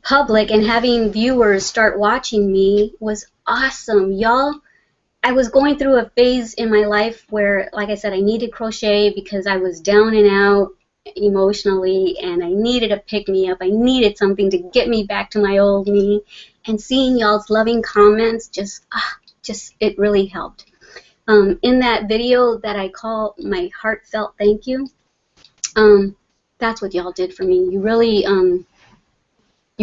public and having viewers start watching me was awesome, y'all. I was going through a phase in my life where, like I said, I needed crochet because I was down and out emotionally, and I needed a pick-me-up. I needed something to get me back to my old me, and seeing y'all's loving comments just it really helped. In that video that I call my heartfelt thank you, that's what y'all did for me. You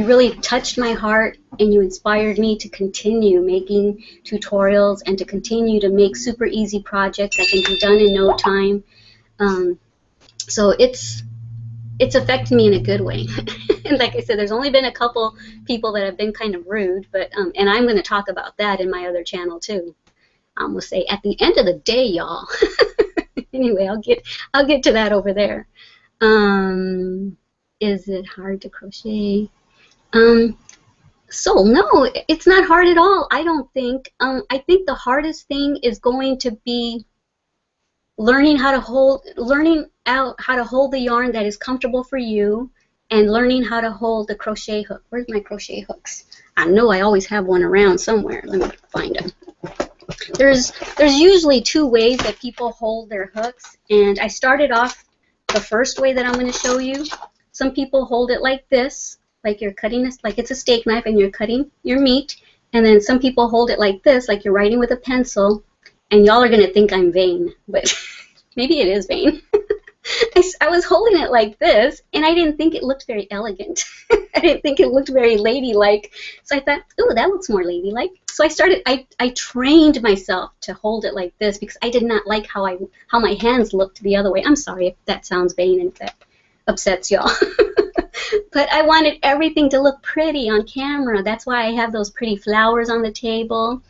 really touched my heart, and you inspired me to continue making tutorials and to continue to make super easy projects that can be done in no time. So it's affected me in a good way. And like I said, there's only been a couple people that have been kind of rude, but and I'm going to talk about that in my other channel too. We'll say at the end of the day, y'all. Anyway, I'll get to that over there. Is it hard to crochet? So no, it's not hard at all, I don't think. I think the hardest thing is going to be learning how to hold the yarn that is comfortable for you, and learning how to hold the crochet hook. Where's my crochet hooks? I know I always have one around somewhere. Let me find them. There's usually 2 ways that people hold their hooks, and I started off the first way that I'm going to show you. Some people hold it like this, like you're cutting this, like it's a steak knife and you're cutting your meat, and then some people hold it like this, like you're writing with a pencil, and y'all are going to think I'm vain, but maybe it is vain. I was holding it like this, and I didn't think it looked very elegant. I didn't think it looked very ladylike, so I thought, ooh, that looks more ladylike. So I trained myself to hold it like this because I did not like how my hands looked the other way. I'm sorry if that sounds vain and if that upsets y'all. But I wanted everything to look pretty on camera. That's why I have those pretty flowers on the table.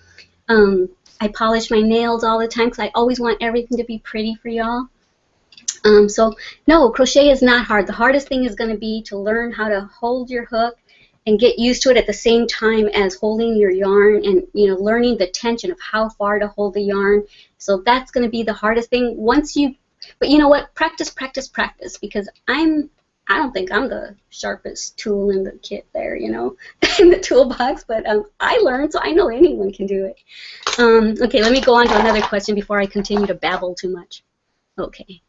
I polish my nails all the time because I always want everything to be pretty for y'all. So no, crochet is not hard. The hardest thing is going to be to learn how to hold your hook and get used to it at the same time as holding your yarn, and learning the tension of how far to hold the yarn. So that's going to be the hardest thing. But you know what? Practice, practice, practice, because I'm I don't think I'm the sharpest tool in the kit there, you know, in the toolbox, but I learned, so I know anyone can do it. Okay, let me go on to another question before I continue to babble too much. Okay.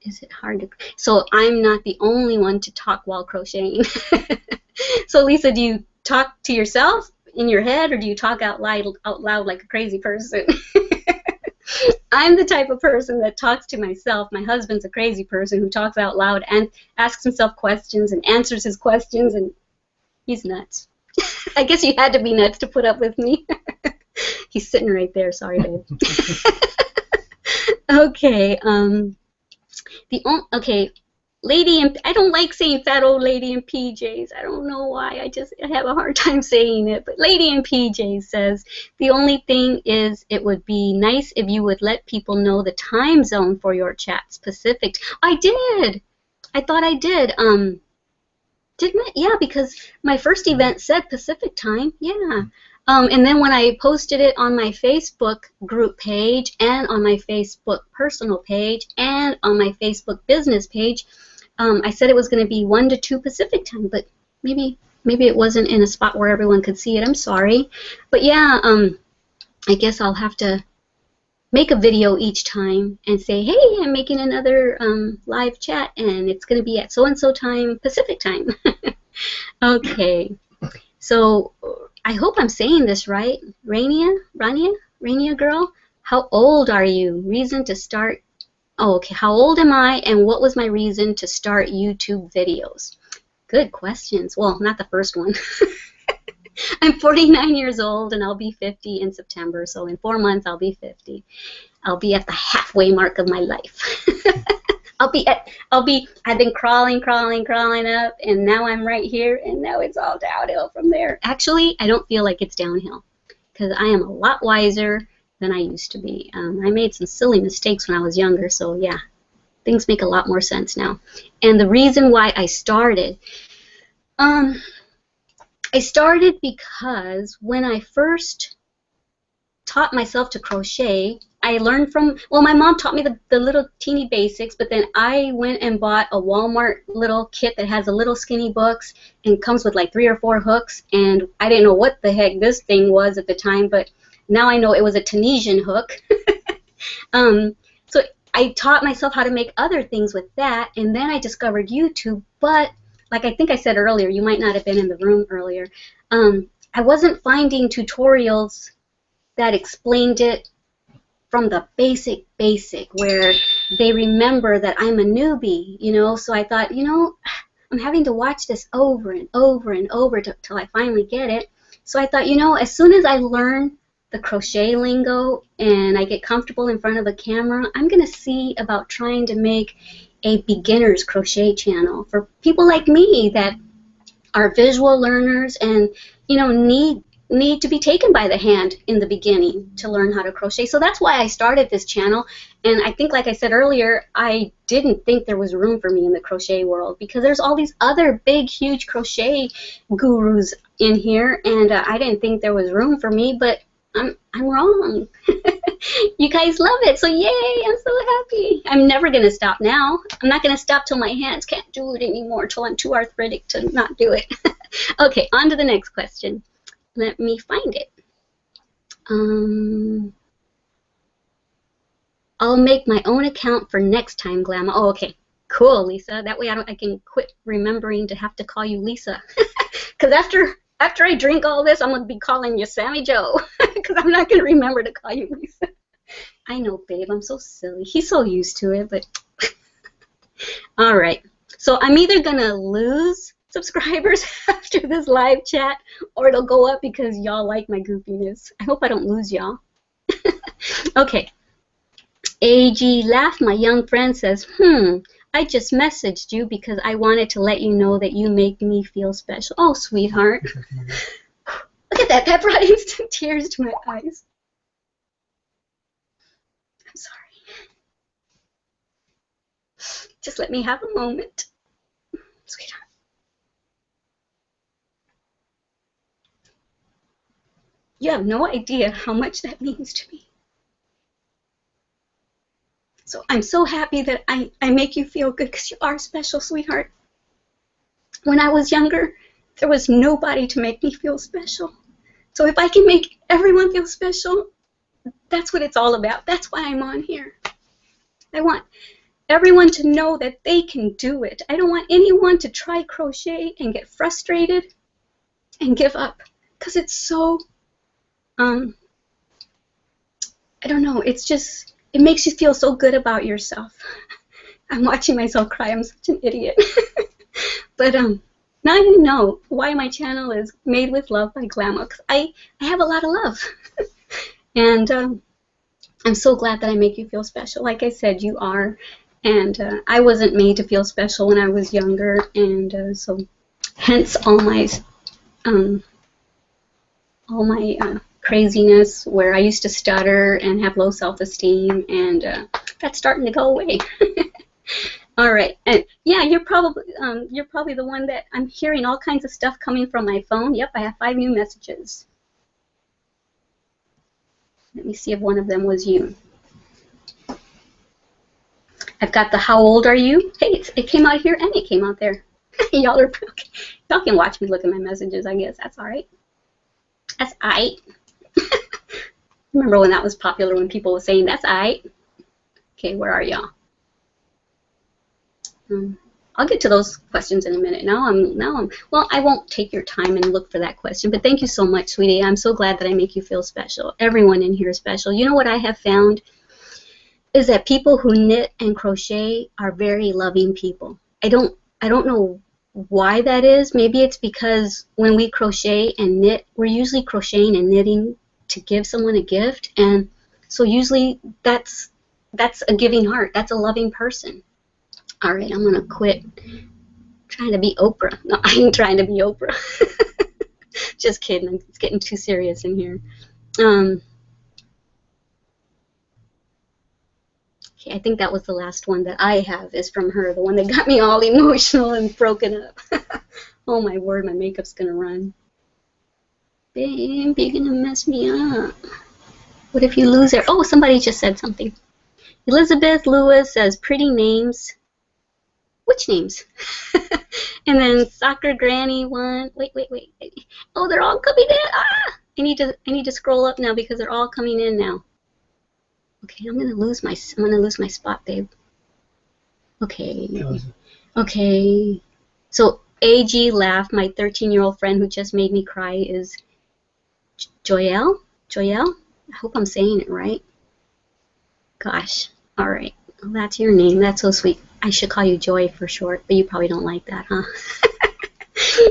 Is it hard to... So I'm not the only one to talk while crocheting. So Lisa, do you talk to yourself in your head, or do you talk out loud like a crazy person? I'm the type of person that talks to myself. My husband's a crazy person who talks out loud and asks himself questions and answers his questions, and he's nuts. I guess you had to be nuts to put up with me. He's sitting right there. Sorry, babe. Okay. Okay. I don't like saying fat old lady in PJs. I don't know why. I have a hard time saying it. But Lady in PJs says, the only thing is it would be nice if you would let people know the time zone for your chats. Pacific. I did. I thought I did. Didn't it? Yeah, because my first event said Pacific time. Yeah. And then when I posted it on my Facebook group page and on my Facebook personal page and on my Facebook business page, I said it was going to be 1 to 2 Pacific time, but maybe it wasn't in a spot where everyone could see it. I'm sorry. But yeah, I guess I'll have to make a video each time and say, hey, I'm making another live chat, and it's going to be at so-and-so time, Pacific time. Okay. So I hope I'm saying this right. Rania girl, how old are you? Reason to start. Oh, okay. How old am I, and what was my reason to start YouTube videos? Good questions. Well, not the first one. I'm 49 years old, and I'll be 50 in September. So in 4 months, I'll be 50. I'll be at the halfway mark of my life. I've been crawling up, and now I'm right here, and now it's all downhill from there. Actually, I don't feel like it's downhill, because I am a lot wiser than I used to be. I made some silly mistakes when I was younger, so yeah, things make a lot more sense now. And the reason why I started because when I first taught myself to crochet, I learned from, well, my mom taught me the little teeny basics, but then I went and bought a Walmart little kit that has a little skinny books and comes with like 3 or 4 hooks, and I didn't know what the heck this thing was at the time, but now I know it was a Tunisian hook. So I taught myself how to make other things with that, and then I discovered YouTube, but like I think I said earlier, you might not have been in the room earlier, I wasn't finding tutorials that explained it from the basic where they remember that I'm a newbie, you know. So I thought, you know, I'm having to watch this over and over and over till I finally get it. So I thought, you know, as soon as I learn the crochet lingo and I get comfortable in front of a camera, I'm going to see about trying to make a beginner's crochet channel for people like me that are visual learners and, you know, need to be taken by the hand in the beginning to learn how to crochet. So that's why I started this channel. And I think, like I said earlier, I didn't think there was room for me in the crochet world because there's all these other big, huge crochet gurus in here, and I didn't think there was room for me, but I'm wrong. You guys love it, so yay, I'm so happy. I'm never going to stop now. I'm not going to stop till my hands can't do it anymore, till I'm too arthritic to not do it. Okay, on to the next question. Let me find it. I'll make my own account for next time, Glama. Oh, okay. Cool, Lisa. That way I can quit remembering to have to call you Lisa. Because after I drink all this, I'm going to be calling you Sammy Joe. Because I'm not going to remember to call you Lisa. I know, babe. I'm so silly. He's so used to it, but... All right. So I'm either going to lose subscribers after this live chat, or it'll go up because y'all like my goofiness. I hope I don't lose y'all. Okay. AG Laugh, my young friend, says, I just messaged you because I wanted to let you know that you make me feel special. Oh, sweetheart. Look at that. That brought instant tears to my eyes. I'm sorry. Just let me have a moment. Sweetheart. You have no idea how much that means to me. So I'm so happy that I make you feel good, because you are special, sweetheart. When I was younger, there was nobody to make me feel special. So if I can make everyone feel special, that's what it's all about. That's why I'm on here. I want everyone to know that they can do it. I don't want anyone to try crochet and get frustrated and give up, because it's so, I don't know, it's just, it makes you feel so good about yourself. I'm watching myself cry. I'm such an idiot. But now you know why my channel is Made with Love by Glama, because I have a lot of love. And I'm so glad that I make you feel special. Like I said, you are. And I wasn't made to feel special when I was younger, and so hence all my craziness, where I used to stutter and have low self-esteem, and that's starting to go away. All right, and yeah, you're probably the one that I'm hearing all kinds of stuff coming from my phone. Yep, I have 5 new messages. Let me see if one of them was you. I've got the how old are you? Hey, it came out here and it came out there. Y'all can watch me look at my messages, I guess. That's all right. That's all right. Remember when that was popular, when people were saying, that's all right? Okay, where are y'all? I'll get to those questions in a minute. Well, I won't take your time and look for that question, but thank you so much, sweetie. I'm so glad that I make you feel special. Everyone in here is special. You know what I have found is that people who knit and crochet are very loving people. I don't know why that is. Maybe it's because when we crochet and knit, we're usually crocheting and knitting to give someone a gift, and so usually that's a giving heart. That's a loving person. All right, I'm gonna quit trying to be Oprah. No, I ain't trying to be Oprah. Just kidding. It's getting too serious in here. Okay, I think that was the last one that I have is from her, the one that got me all emotional and broken up. Oh my word, my makeup's gonna run. Babe, you're gonna mess me up. What if you lose her? Oh, somebody just said something. Elizabeth Lewis says, pretty names. Which names? And then Soccer Granny one. Wait. Oh, they're all coming in. Ah! I need to scroll up now because they're all coming in now. Okay, I'm gonna lose my spot, babe. Okay. Okay. So AG Laugh, my 13-year-old friend who just made me cry, is Joyelle? Joyelle? I hope I'm saying it right. Gosh. All right. Well, that's your name. That's so sweet. I should call you Joy for short, but you probably don't like that, huh?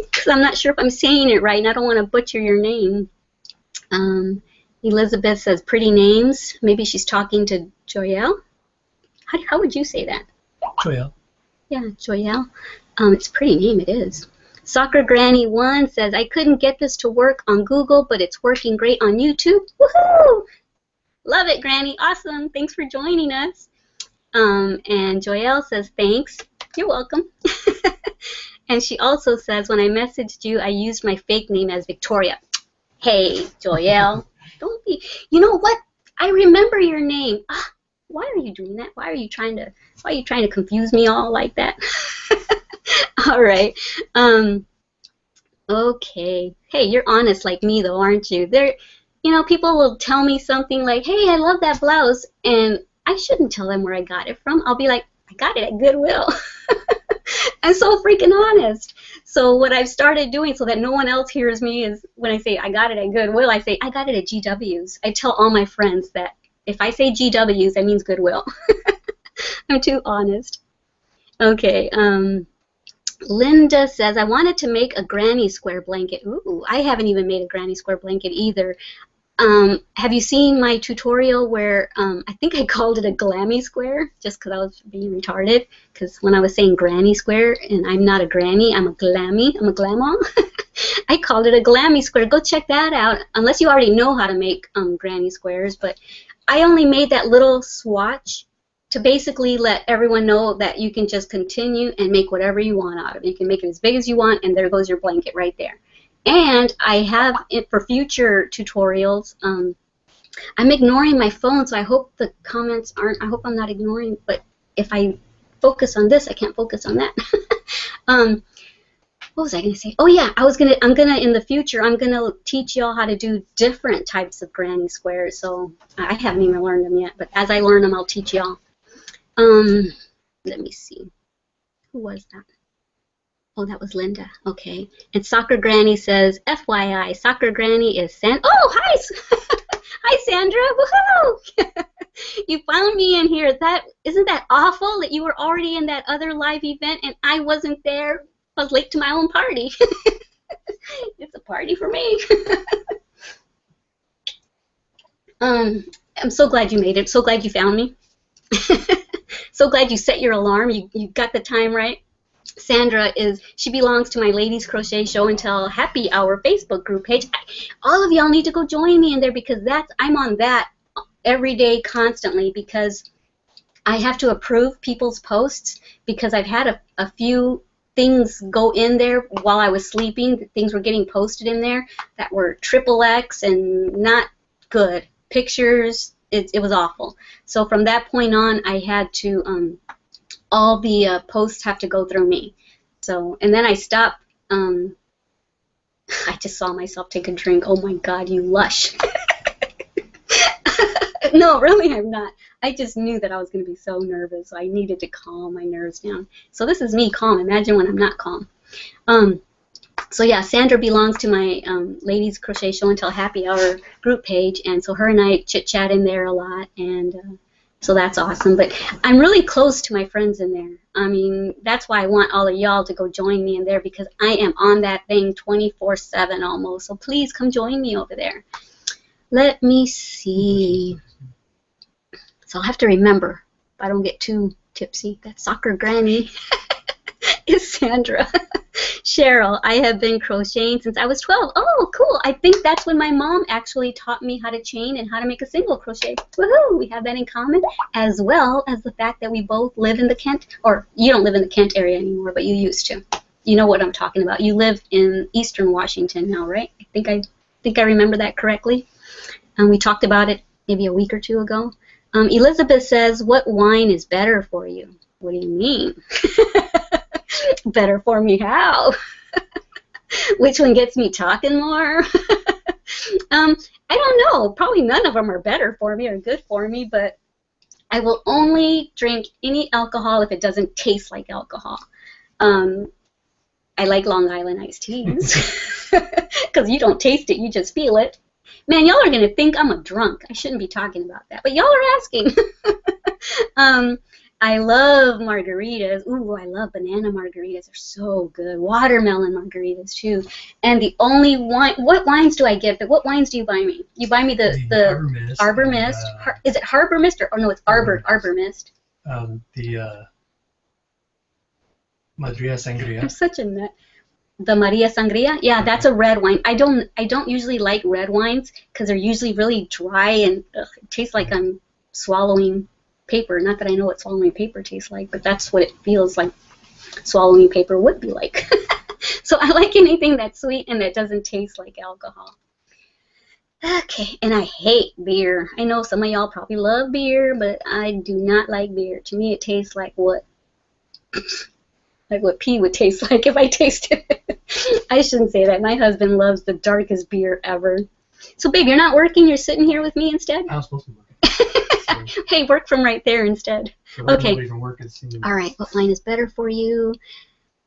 Because I'm not sure if I'm saying it right, and I don't want to butcher your name. Elizabeth says, pretty names. Maybe she's talking to Joyelle. How would you say that? Joyelle. Yeah, Joyelle. It's a pretty name, it is. Soccer Granny 1 says, I couldn't get this to work on Google, but it's working great on YouTube. Woohoo! Love it, Granny. Awesome. Thanks for joining us. And Joyelle says, thanks. You're welcome. And she also says, when I messaged you, I used my fake name as Victoria. Hey, Joyelle. Don't be. You know what? I remember your name. Why are you doing that? Why are you trying to confuse me all like that? All right. Okay. Hey, you're honest like me though, aren't you? People will tell me something like, hey, I love that blouse, and I shouldn't tell them where I got it from. I'll be like, I got it at Goodwill. I'm so freaking honest. So what I've started doing so that no one else hears me is when I say I got it at Goodwill, I say I got it at GW's. I tell all my friends that if I say GW's, that means Goodwill. I'm too honest. Okay. Linda says, I wanted to make a granny square blanket. Ooh, I haven't even made a granny square blanket either. Have you seen my tutorial where I think I called it a glammy square just because I was being retarded? Because when I was saying granny square, and I'm not a granny, I'm a glammy, I'm a glama. I called it a glammy square. Go check that out, unless you already know how to make granny squares. But I only made that little swatch to basically let everyone know that you can just continue and make whatever you want out of it. You can make it as big as you want, and there goes your blanket right there. And I have it for future tutorials. I'm ignoring my phone, so I hope the comments aren't, I hope I'm not ignoring, but if I focus on this, I can't focus on that. What was I going to say? Oh yeah, I'm gonna, in the future, I'm gonna teach y'all how to do different types of granny squares, so I haven't even learned them yet, but as I learn them, I'll teach y'all. Let me see. Who was that? Oh, that was Linda. Okay. And Soccer Granny says, FYI, Soccer Granny is Oh, hi! Hi, Sandra. Woohoo! You found me in here. Isn't that awful that you were already in that other live event and I wasn't there? I was late to my own party. It's a party for me. I'm so glad you made it. So glad you found me. So glad you set your alarm. You got the time right. Sandra she belongs to my Ladies Crochet Show and Tell Happy Hour Facebook group page. All of y'all need to go join me in there because I'm on that every day constantly because I have to approve people's posts because I've had a few things go in there while I was sleeping. Things were getting posted in there that were XXX and not good. Pictures, it was awful. So from that point on, I had to all the posts have to go through me. So, and then I stopped. I just saw myself take a drink. Oh my God, you lush. No, really, I'm not. I just knew that I was going to be so nervous. So I needed to calm my nerves down. So this is me calm. Imagine when I'm not calm. So yeah, Sandra belongs to my Ladies Crochet Show and Tell Happy Hour group page, and so her and I chit-chat in there a lot, and so that's awesome. But I'm really close to my friends in there. I mean, that's why I want all of y'all to go join me in there because I am on that thing 24/7 almost. So please come join me over there. Let me see. So I'll have to remember if I don't get too tipsy. That Soccer Granny is Sandra. Cheryl, I have been crocheting since I was 12. Oh, cool. I think that's when my mom actually taught me how to chain and how to make a single crochet. Woohoo! We have that in common, as well as the fact that we both live in the Kent, or you don't live in the Kent area anymore, but you used to. You know what I'm talking about. You live in Eastern Washington now, right? I think I remember that correctly. We talked about it maybe a week or two ago. Elizabeth says, what wine is better for you? What do you mean? Better for me how? Which one gets me talking more? I don't know. Probably none of them are better for me or good for me, but I will only drink any alcohol if it doesn't taste like alcohol. I like Long Island iced teas because you don't taste it, you just feel it. Man, y'all are going to think I'm a drunk. I shouldn't be talking about that, but y'all are asking. I love margaritas. Ooh, I love banana margaritas. They're so good. Watermelon margaritas, too. And the only wine, what wines do I get? What wines do you buy me? You buy me the Arbor Mist. Is it Harbor Mist? Or no, it's Arbor Mist. The Maria Sangria. I'm such a nut. The Maria Sangria? Yeah, that's a red wine. I don't usually like red wines because they're usually really dry and it tastes like I'm swallowing paper. Not that I know what swallowing paper tastes like, but that's what it feels like swallowing paper would be like. So I like anything that's sweet and that doesn't taste like alcohol. Okay, and I hate beer. I know some of y'all probably love beer, but I do not like beer. To me, it tastes like what pee would taste like if I tasted it. I shouldn't say that. My husband loves the darkest beer ever. So, babe, you're not working? You're sitting here with me instead? I was supposed to work. Hey, work from right there instead. So okay. All right, what line is better for you?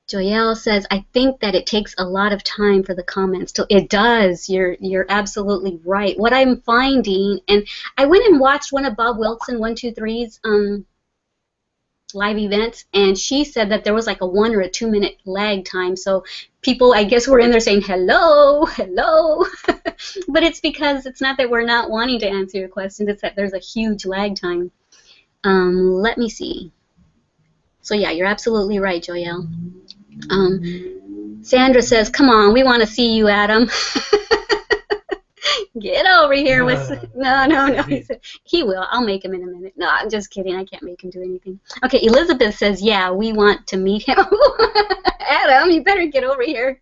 Joelle says, I think that it takes a lot of time for the comments. It does. You're absolutely right. What I'm finding, and I went and watched one of Bob Wilson 123's live events, and she said that there was like a 1 or a 2 minute lag time. So people, I guess, were in there saying hello, hello. But it's because it's not that we're not wanting to answer your questions, it's that there's a huge lag time. Let me see. So yeah, you're absolutely right, Joelle. Sandra says, come on, we want to see you, Adam. Get over here with... No. He said, he will. I'll make him in a minute. No, I'm just kidding. I can't make him do anything. Okay, Elizabeth says, yeah, we want to meet him. Adam, you better get over here.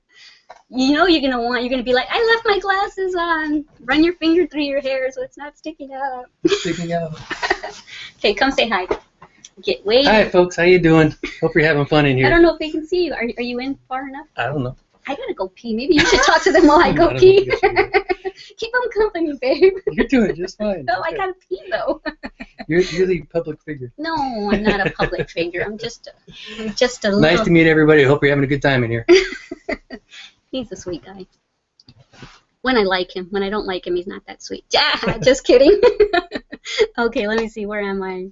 you know you're gonna be like, I left my glasses on. Run your finger through your hair so it's not sticking out. Sticking out. Okay, come say hi. Get way. Hi, folks. How you doing? Hope you're having fun in here. I don't know if they can see you. Are you in far enough? I don't know. I gotta go pee. Maybe you should talk to them while I go pee. Keep them company, babe. You're doing just fine. No, okay. I gotta pee though. You're the public figure. No, I'm not a public figure. I'm just a little. Nice to meet everybody. I hope you're having a good time in here. He's a sweet guy. When I like him. When I don't like him, he's not that sweet. Yeah, just kidding. Okay, let me see. Where am I?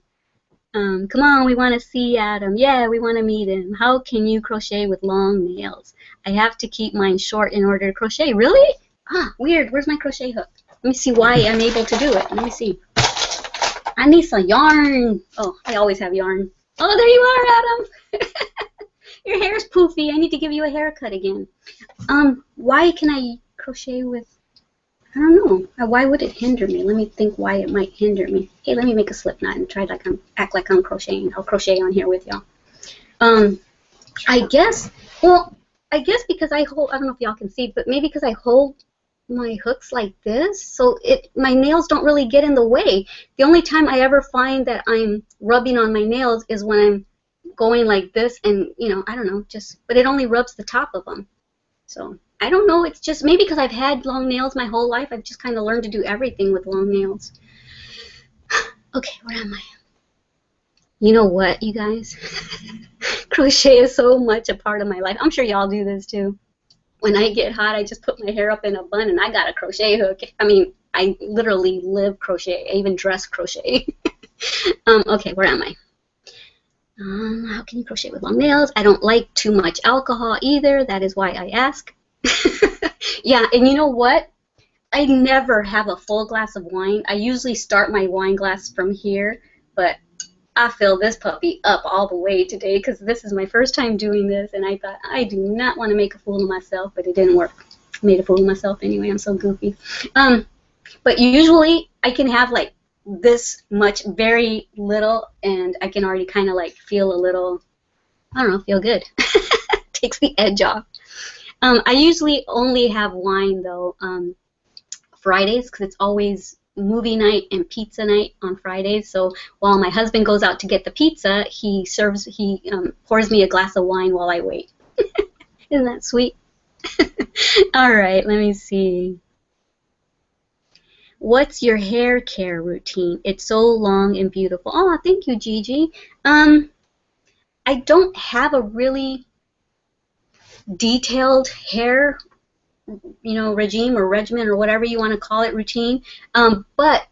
Come on, we want to see Adam. Yeah, we want to meet him. How can you crochet with long nails? I have to keep mine short in order to crochet. Really? Ah, weird. Where's my crochet hook? Let me see why I'm able to do it. Let me see. I need some yarn. Oh, I always have yarn. Oh, there you are, Adam. Your hair's poofy. I need to give you a haircut again. Why can I crochet with... I don't know. Why would it hinder me? Let me think why it might hinder me. Hey, let me make a slip knot and try like act like I'm crocheting. I'll crochet on here with y'all. I guess because I hold, I don't know if y'all can see, but maybe because I hold my hooks like this, so my nails don't really get in the way. The only time I ever find that I'm rubbing on my nails is when I'm going like this, and I don't know, but it only rubs the top of them. So I don't know, it's just maybe because I've had long nails my whole life, I've just kind of learned to do everything with long nails. Okay, where am I? You know what, you guys? Crochet is so much a part of my life. I'm sure y'all do this too. When I get hot, I just put my hair up in a bun and I got a crochet hook. I mean, I literally live crochet. I even dress crochet. Okay, where am I? How can you crochet with long nails? I don't like too much alcohol either. That is why I ask. Yeah, and you know what? I never have a full glass of wine. I usually start my wine glass from here, but I fill this puppy up all the way today because this is my first time doing this, and I thought I do not want to make a fool of myself, but it didn't work. I made a fool of myself anyway. I'm so goofy. But usually I can have like this much, very little, and I can already kind of like feel a little, I don't know, feel good. Takes the edge off. I usually only have wine though Fridays because it's always movie night and pizza night on Fridays. So while my husband goes out to get the pizza, he pours me a glass of wine while I wait. Isn't that sweet? All right, let me see. What's your hair care routine? It's so long and beautiful. Oh, thank you, Gigi. I don't have a really detailed hair, regime or regimen or whatever you want to call it, routine. But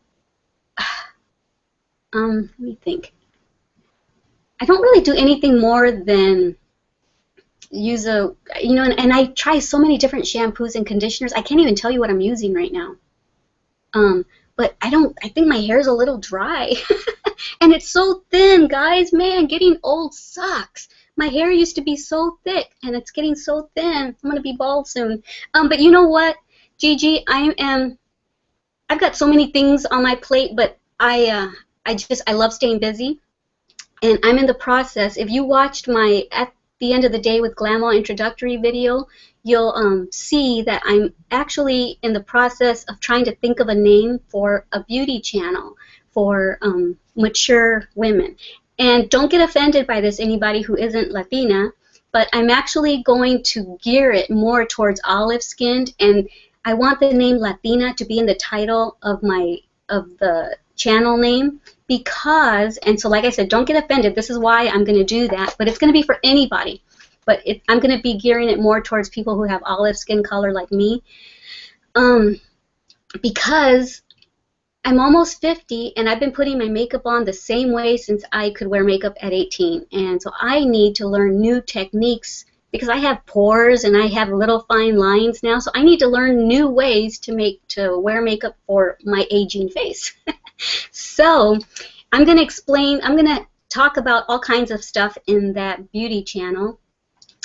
let me think. I don't really do anything more than use and I try so many different shampoos and conditioners. I can't even tell you what I'm using right now. But I think my hair is a little dry. And it's so thin, guys. Man, getting old sucks. My hair used to be so thick, and it's getting so thin. I'm going to be bald soon. But you know what, Gigi? I've got so many things on my plate, but I love staying busy. And I'm in the process. If you watched my At the End of the Day with Glama introductory video, you'll see that I'm actually in the process of trying to think of a name for a beauty channel for mature women. And don't get offended by this, anybody who isn't Latina, but I'm actually going to gear it more towards olive-skinned, and I want the name Latina to be in the title of the channel name because, and so like I said, don't get offended. This is why I'm going to do that, but it's going to be for anybody. But I'm going to be gearing it more towards people who have olive skin color like me, because I'm almost 50 and I've been putting my makeup on the same way since I could wear makeup at 18. And so I need to learn new techniques because I have pores and I have little fine lines now. So I need to learn new ways to wear makeup for my aging face. So I'm going to talk about all kinds of stuff in that beauty channel.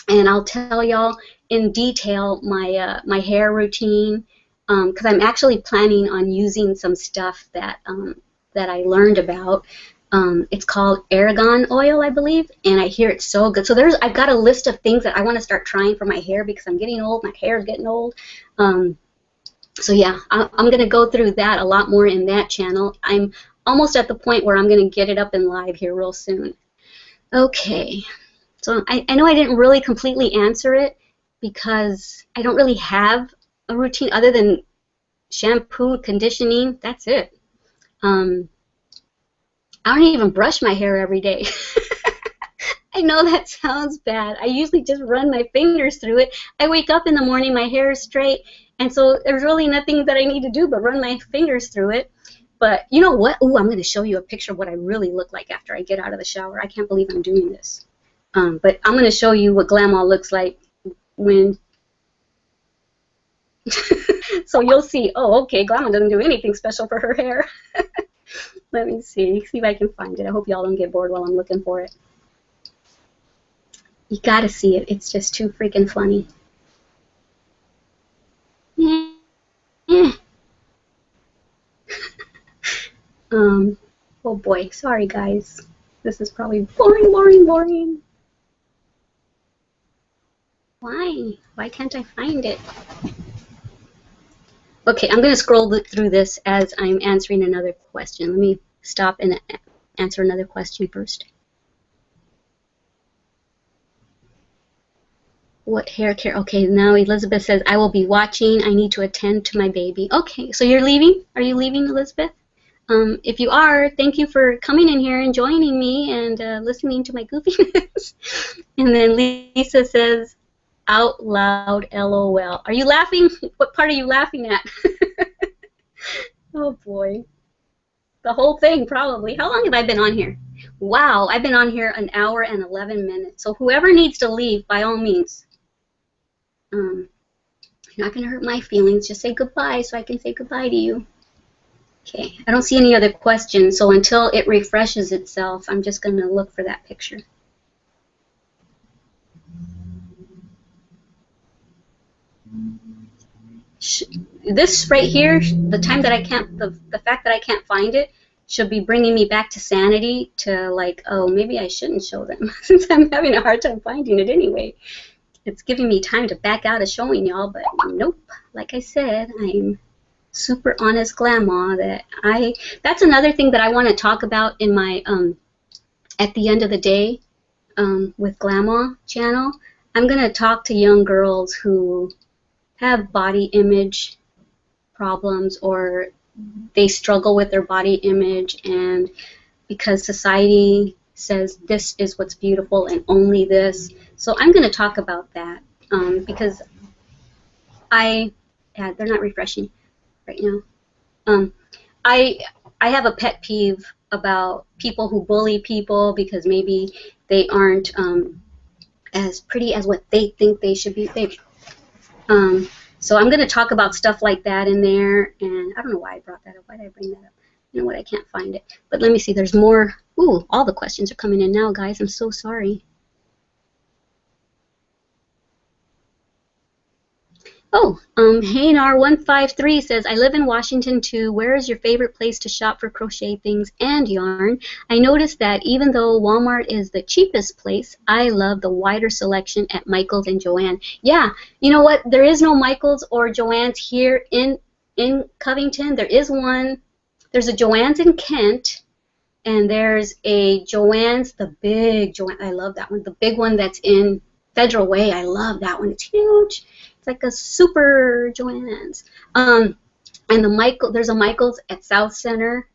And I'll tell y'all in detail my hair routine, because I'm actually planning on using some stuff that I learned about. It's called argan oil, I believe, and I hear it's so good. So I've got a list of things that I want to start trying for my hair because I'm getting old. My hair is getting old. So yeah, I'm going to go through that a lot more in that channel. I'm almost at the point where I'm going to get it up and live here real soon. Okay, so I know I didn't really completely answer it because I don't really have a routine other than shampoo, conditioning. That's it. I don't even brush my hair every day. I know that sounds bad. I usually just run my fingers through it. I wake up in the morning, my hair is straight, and so there's really nothing that I need to do but run my fingers through it. But you know what? Ooh, I'm going to show you a picture of what I really look like after I get out of the shower. I can't believe I'm doing this. But I'm going to show you what Glama looks like when... So you'll see, oh, okay, Glama doesn't do anything special for her hair. Let me see if I can find it. I hope y'all don't get bored while I'm looking for it. You gotta see it. It's just too freaking funny. Oh boy, sorry guys. This is probably boring. Why? Why can't I find it? Okay, I'm gonna scroll through this as I'm answering another question. Let me stop and answer another question first. What hair care? Okay, now Elizabeth says, I will be watching. I need to attend to my baby. Okay, so you're leaving? Are you leaving, Elizabeth? If you are, thank you for coming in here and joining me and listening to my goofiness. And then Lisa says, out loud, LOL. Are you laughing? What part are you laughing at? Oh boy. The whole thing, probably. How long have I been on here? Wow, I've been on here an hour and 11 minutes. So whoever needs to leave, by all means. You're not going to hurt my feelings. Just say goodbye so I can say goodbye to you. Okay, I don't see any other questions, so until it refreshes itself, I'm just going to look for that picture. This right here, the time that I can't, the fact that I can't find it should be bringing me back to sanity to like, oh, maybe I shouldn't show them since I'm having a hard time finding it anyway. It's giving me time to back out of showing y'all, but nope. Like I said, I'm super honest Glama that's another thing that I want to talk about in my at the end of the day with Glama channel. I'm going to talk to young girls who have body image problems or they struggle with their body image, and because society says this is what's beautiful and only this. So I'm going to talk about that because they're not refreshing right now. I have a pet peeve about people who bully people because maybe they aren't as pretty as what they think they should be. So I'm going to talk about stuff like that in there, and I don't know why I brought that up. Why did I bring that up? You know what? I can't find it. But let me see. There's more. Ooh, all the questions are coming in now, guys. I'm so sorry. Oh, Haynar153 says, I live in Washington too. Where is your favorite place to shop for crochet things and yarn? I noticed that even though Walmart is the cheapest place, I love the wider selection at Michael's and Joann. Yeah, you know what? There is no Michael's or Joann's here in Covington. There is one. There's a Joann's in Kent, and there's a Joann's, the big Joann. I love that one. The big one that's in Federal Way. I love that one. It's huge. It's like a super Joann's. And there's a Michael's at South Center.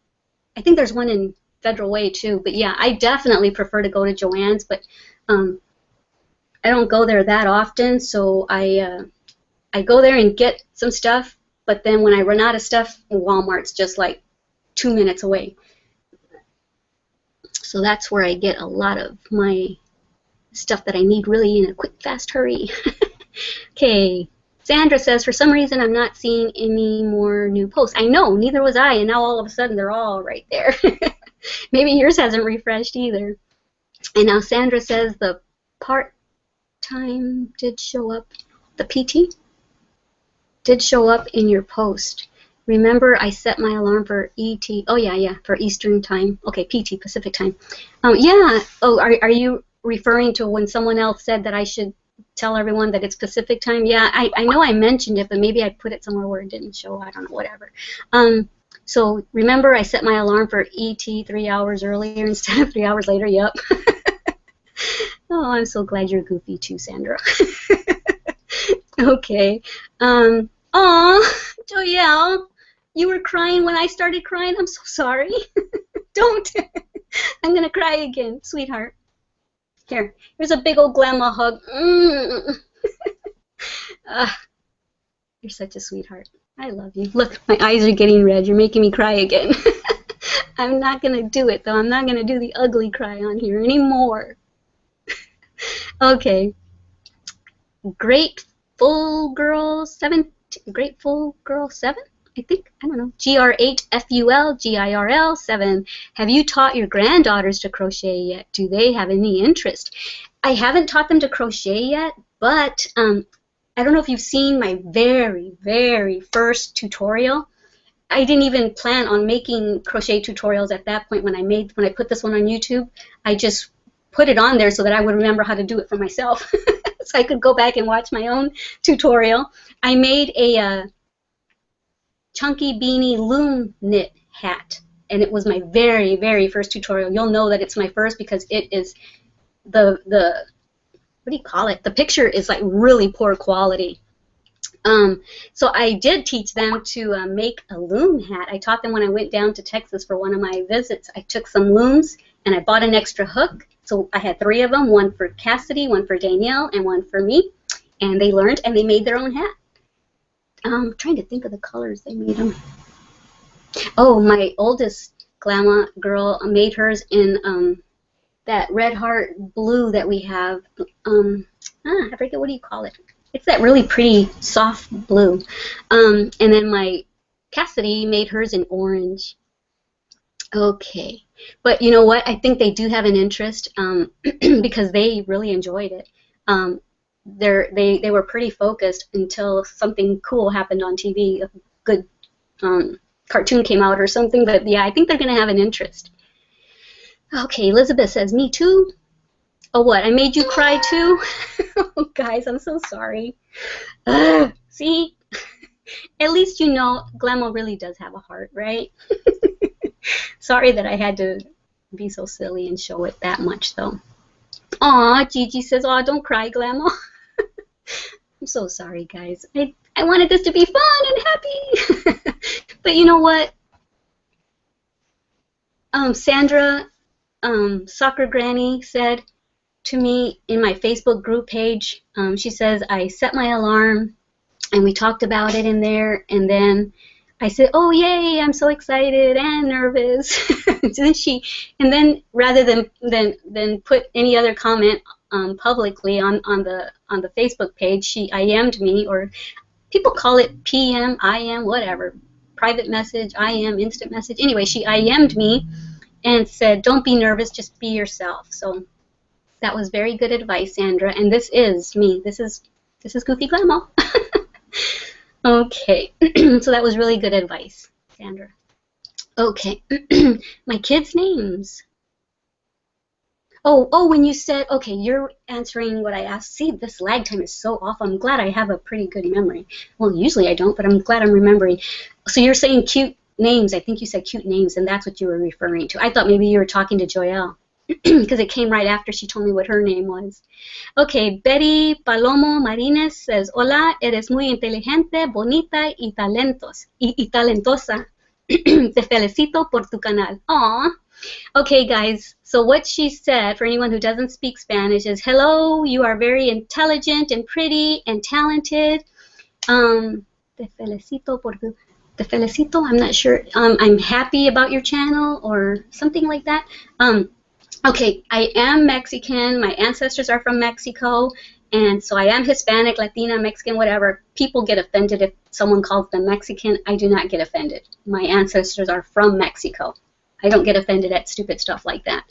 I think there's one in Federal Way too. But yeah, I definitely prefer to go to Joann's, but I don't go there that often. So I go there and get some stuff. But then when I run out of stuff, Walmart's just like 2 minutes away. So that's where I get a lot of my stuff that I need really in a quick, fast hurry. Okay, Sandra says, for some reason I'm not seeing any more new posts. I know, neither was I, and now all of a sudden they're all right there. Maybe yours hasn't refreshed either. And now Sandra says the part-time did show up, the PT did show up in your post. Remember, I set my alarm for ET. Oh, yeah, for Eastern time. Okay, PT, Pacific time. Yeah. Oh, are you referring to when someone else said that I should tell everyone that it's Pacific time? Yeah, I know I mentioned it, but maybe I put it somewhere where it didn't show. I don't know, whatever. So remember, I set my alarm for ET 3 hours earlier instead of 3 hours later. Yep. Oh, I'm so glad you're goofy too, Sandra. Okay. Aw, Joyelle, you were crying when I started crying. I'm so sorry. Don't. I'm gonna cry again, sweetheart. Here's a big old Glama hug. You're such a sweetheart. I love you. Look, my eyes are getting red. You're making me cry again. I'm not gonna do it though. I'm not gonna do the ugly cry on here anymore. Okay. Grateful Girl 7, I think. I don't know. GR8FUL, 7. Have you taught your granddaughters to crochet yet? Do they have any interest? I haven't taught them to crochet yet, but I don't know if you've seen my very, very first tutorial. I didn't even plan on making crochet tutorials at that point when I put this one on YouTube. I just put it on there so that I would remember how to do it for myself. So I could go back and watch my own tutorial. I made a chunky beanie loom knit hat, and it was my very, very first tutorial. You'll know that it's my first because it is the what do you call it? The picture is like really poor quality. So I did teach them to make a loom hat. I taught them when I went down to Texas for one of my visits. I took some looms and I bought an extra hook. So I had 3 of them, one for Cassidy, one for Danielle, and one for me. And they learned and they made their own hat. I'm trying to think of the colors they made them. Oh, my oldest Glama girl made hers in that red heart blue that we have. I forget, what do you call it? It's that really pretty soft blue. And then my Cassidy made hers in orange. Okay. But you know what? I think they do have an interest because they really enjoyed it. They were pretty focused until something cool happened on TV. A good cartoon came out or something. But yeah, I think they're going to have an interest. Okay, Elizabeth says, me too. Oh, what? I made you cry too? Oh, guys, I'm so sorry. See? At least you know Glama really does have a heart, right? Sorry that I had to be so silly and show it that much, though. Aw, Gigi says, aw, don't cry, Glama. I'm so sorry, guys. I wanted this to be fun and happy. But you know what? Sandra, Soccer Granny, said to me in my Facebook group page, she says, I set my alarm and we talked about it in there, and then I said, oh yay, I'm so excited and nervous. And then rather than put any other comment publicly on the Facebook page, she IM'd me, or people call it PM, IM, whatever, private message, IM, instant message. Anyway, she IM'd me and said, don't be nervous, just be yourself. So that was very good advice, Sandra, and this is me. This is Goofy Glama. Okay, so that was really good advice, Sandra. Okay, my kids' names. Oh, when you said, okay, you're answering what I asked. See, this lag time is so off. I'm glad I have a pretty good memory. Well, usually I don't, but I'm glad I'm remembering. So you're saying cute names. I think you said cute names, and that's what you were referring to. I thought maybe you were talking to Joyelle because it came right after she told me what her name was. Okay, Betty Palomo Marínez says, hola, eres muy inteligente, bonita y talentosa. Te felicito por tu canal. Aw. Okay, guys, so what she said, for anyone who doesn't speak Spanish, is, hello, you are very intelligent and pretty and talented. Te felicito por tu... Te felicito, I'm not sure. I'm happy about your channel or something like that. Okay, I am Mexican. My ancestors are from Mexico, and so I am Hispanic, Latina, Mexican, whatever. People get offended if someone calls them Mexican. I do not get offended. My ancestors are from Mexico. I don't get offended at stupid stuff like that.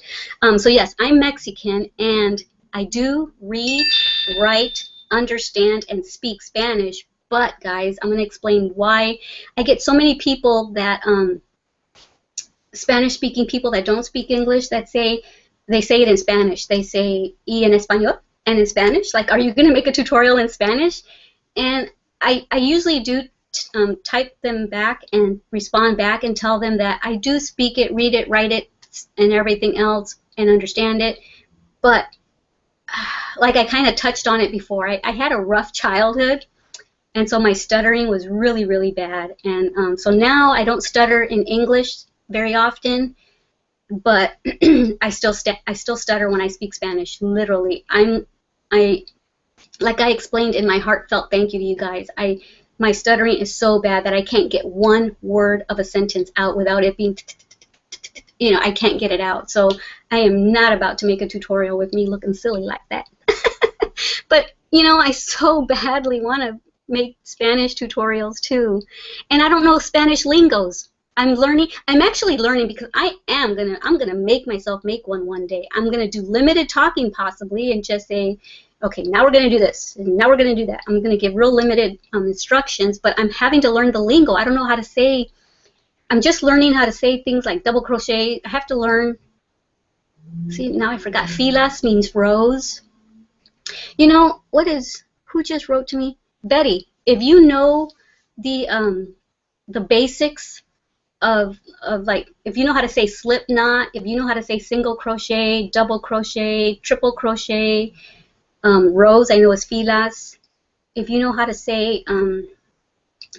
So yes, I'm Mexican, and I do read, write, understand, and speak Spanish, But guys, I'm going to explain why I get so many people that Spanish-speaking people that don't speak English that say, they say it in Spanish. They say y en español, and in Spanish. Like, are you going to make a tutorial in Spanish? And I usually do type them back and respond back and tell them that I do speak it, read it, write it, and everything else, and understand it. But like I kind of touched on it before, I had a rough childhood, and so my stuttering was really, really bad. And so now I don't stutter in English very often, but I still stutter when I speak Spanish. Literally, like I explained in my heartfelt thank you to you guys. My stuttering is so bad that I can't get one word of a sentence out without it being, you know, I can't get it out. So I am not about to make a tutorial with me looking silly like that. But, you know, I so badly want to make Spanish tutorials too. And I don't know Spanish lingos. I'm actually learning, because I'm gonna make myself make one day. I'm gonna do limited talking possibly and just say, okay, now we're gonna do this, and now we're gonna do that. I'm gonna give real limited instructions, but I'm having to learn the lingo. I don't know how to say, I'm just learning how to say things like double crochet. I have to learn, see, now I forgot. Filas means rows. You know, who just wrote to me? Betty, if you know the basics of like, if you know how to say slip knot, if you know how to say single crochet, double crochet, triple crochet, rows, I know is filas. If you know how to say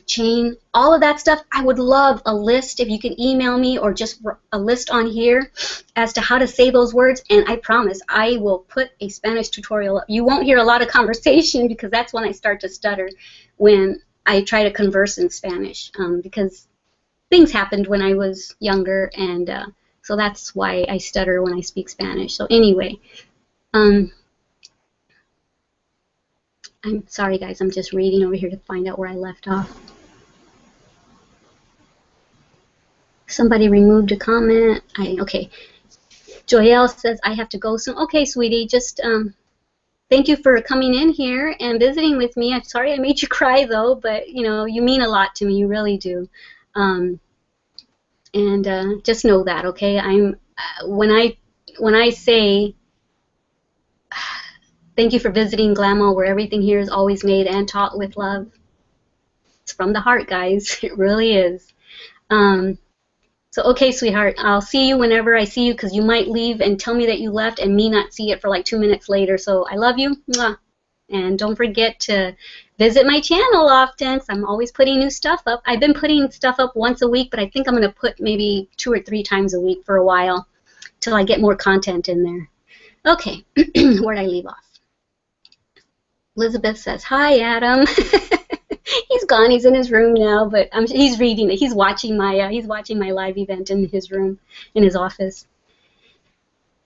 chain, all of that stuff, I would love a list. If you can email me, or just a list on here as to how to say those words, and I promise I will put a Spanish tutorial up. You won't hear a lot of conversation, because that's when I start to stutter, when I try to converse in Spanish, because things happened when I was younger, and so that's why I stutter when I speak Spanish. So anyway, I'm sorry guys, I'm just reading over here to find out where I left off. Somebody removed a comment. Okay. Joelle says, I have to go soon. Okay, sweetie, just thank you for coming in here and visiting with me. I'm sorry I made you cry though, but you know, you mean a lot to me, you really do. And just know that, okay? When I say thank you for visiting Glama, where everything here is always made and taught with love, it's from the heart, guys. It really is. So okay, sweetheart, I'll see you whenever I see you, because you might leave and tell me that you left and me not see it for like 2 minutes later. So I love you. Mwah. And don't forget to visit my channel often, because I'm always putting new stuff up. I've been putting stuff up once a week, but I think I'm going to put maybe 2 or 3 times a week for a while till I get more content in there. Okay, where'd I leave off? Elizabeth says, hi, Adam. He's gone. He's in his room now, but he's reading it. He's watching my live event in his room, in his office.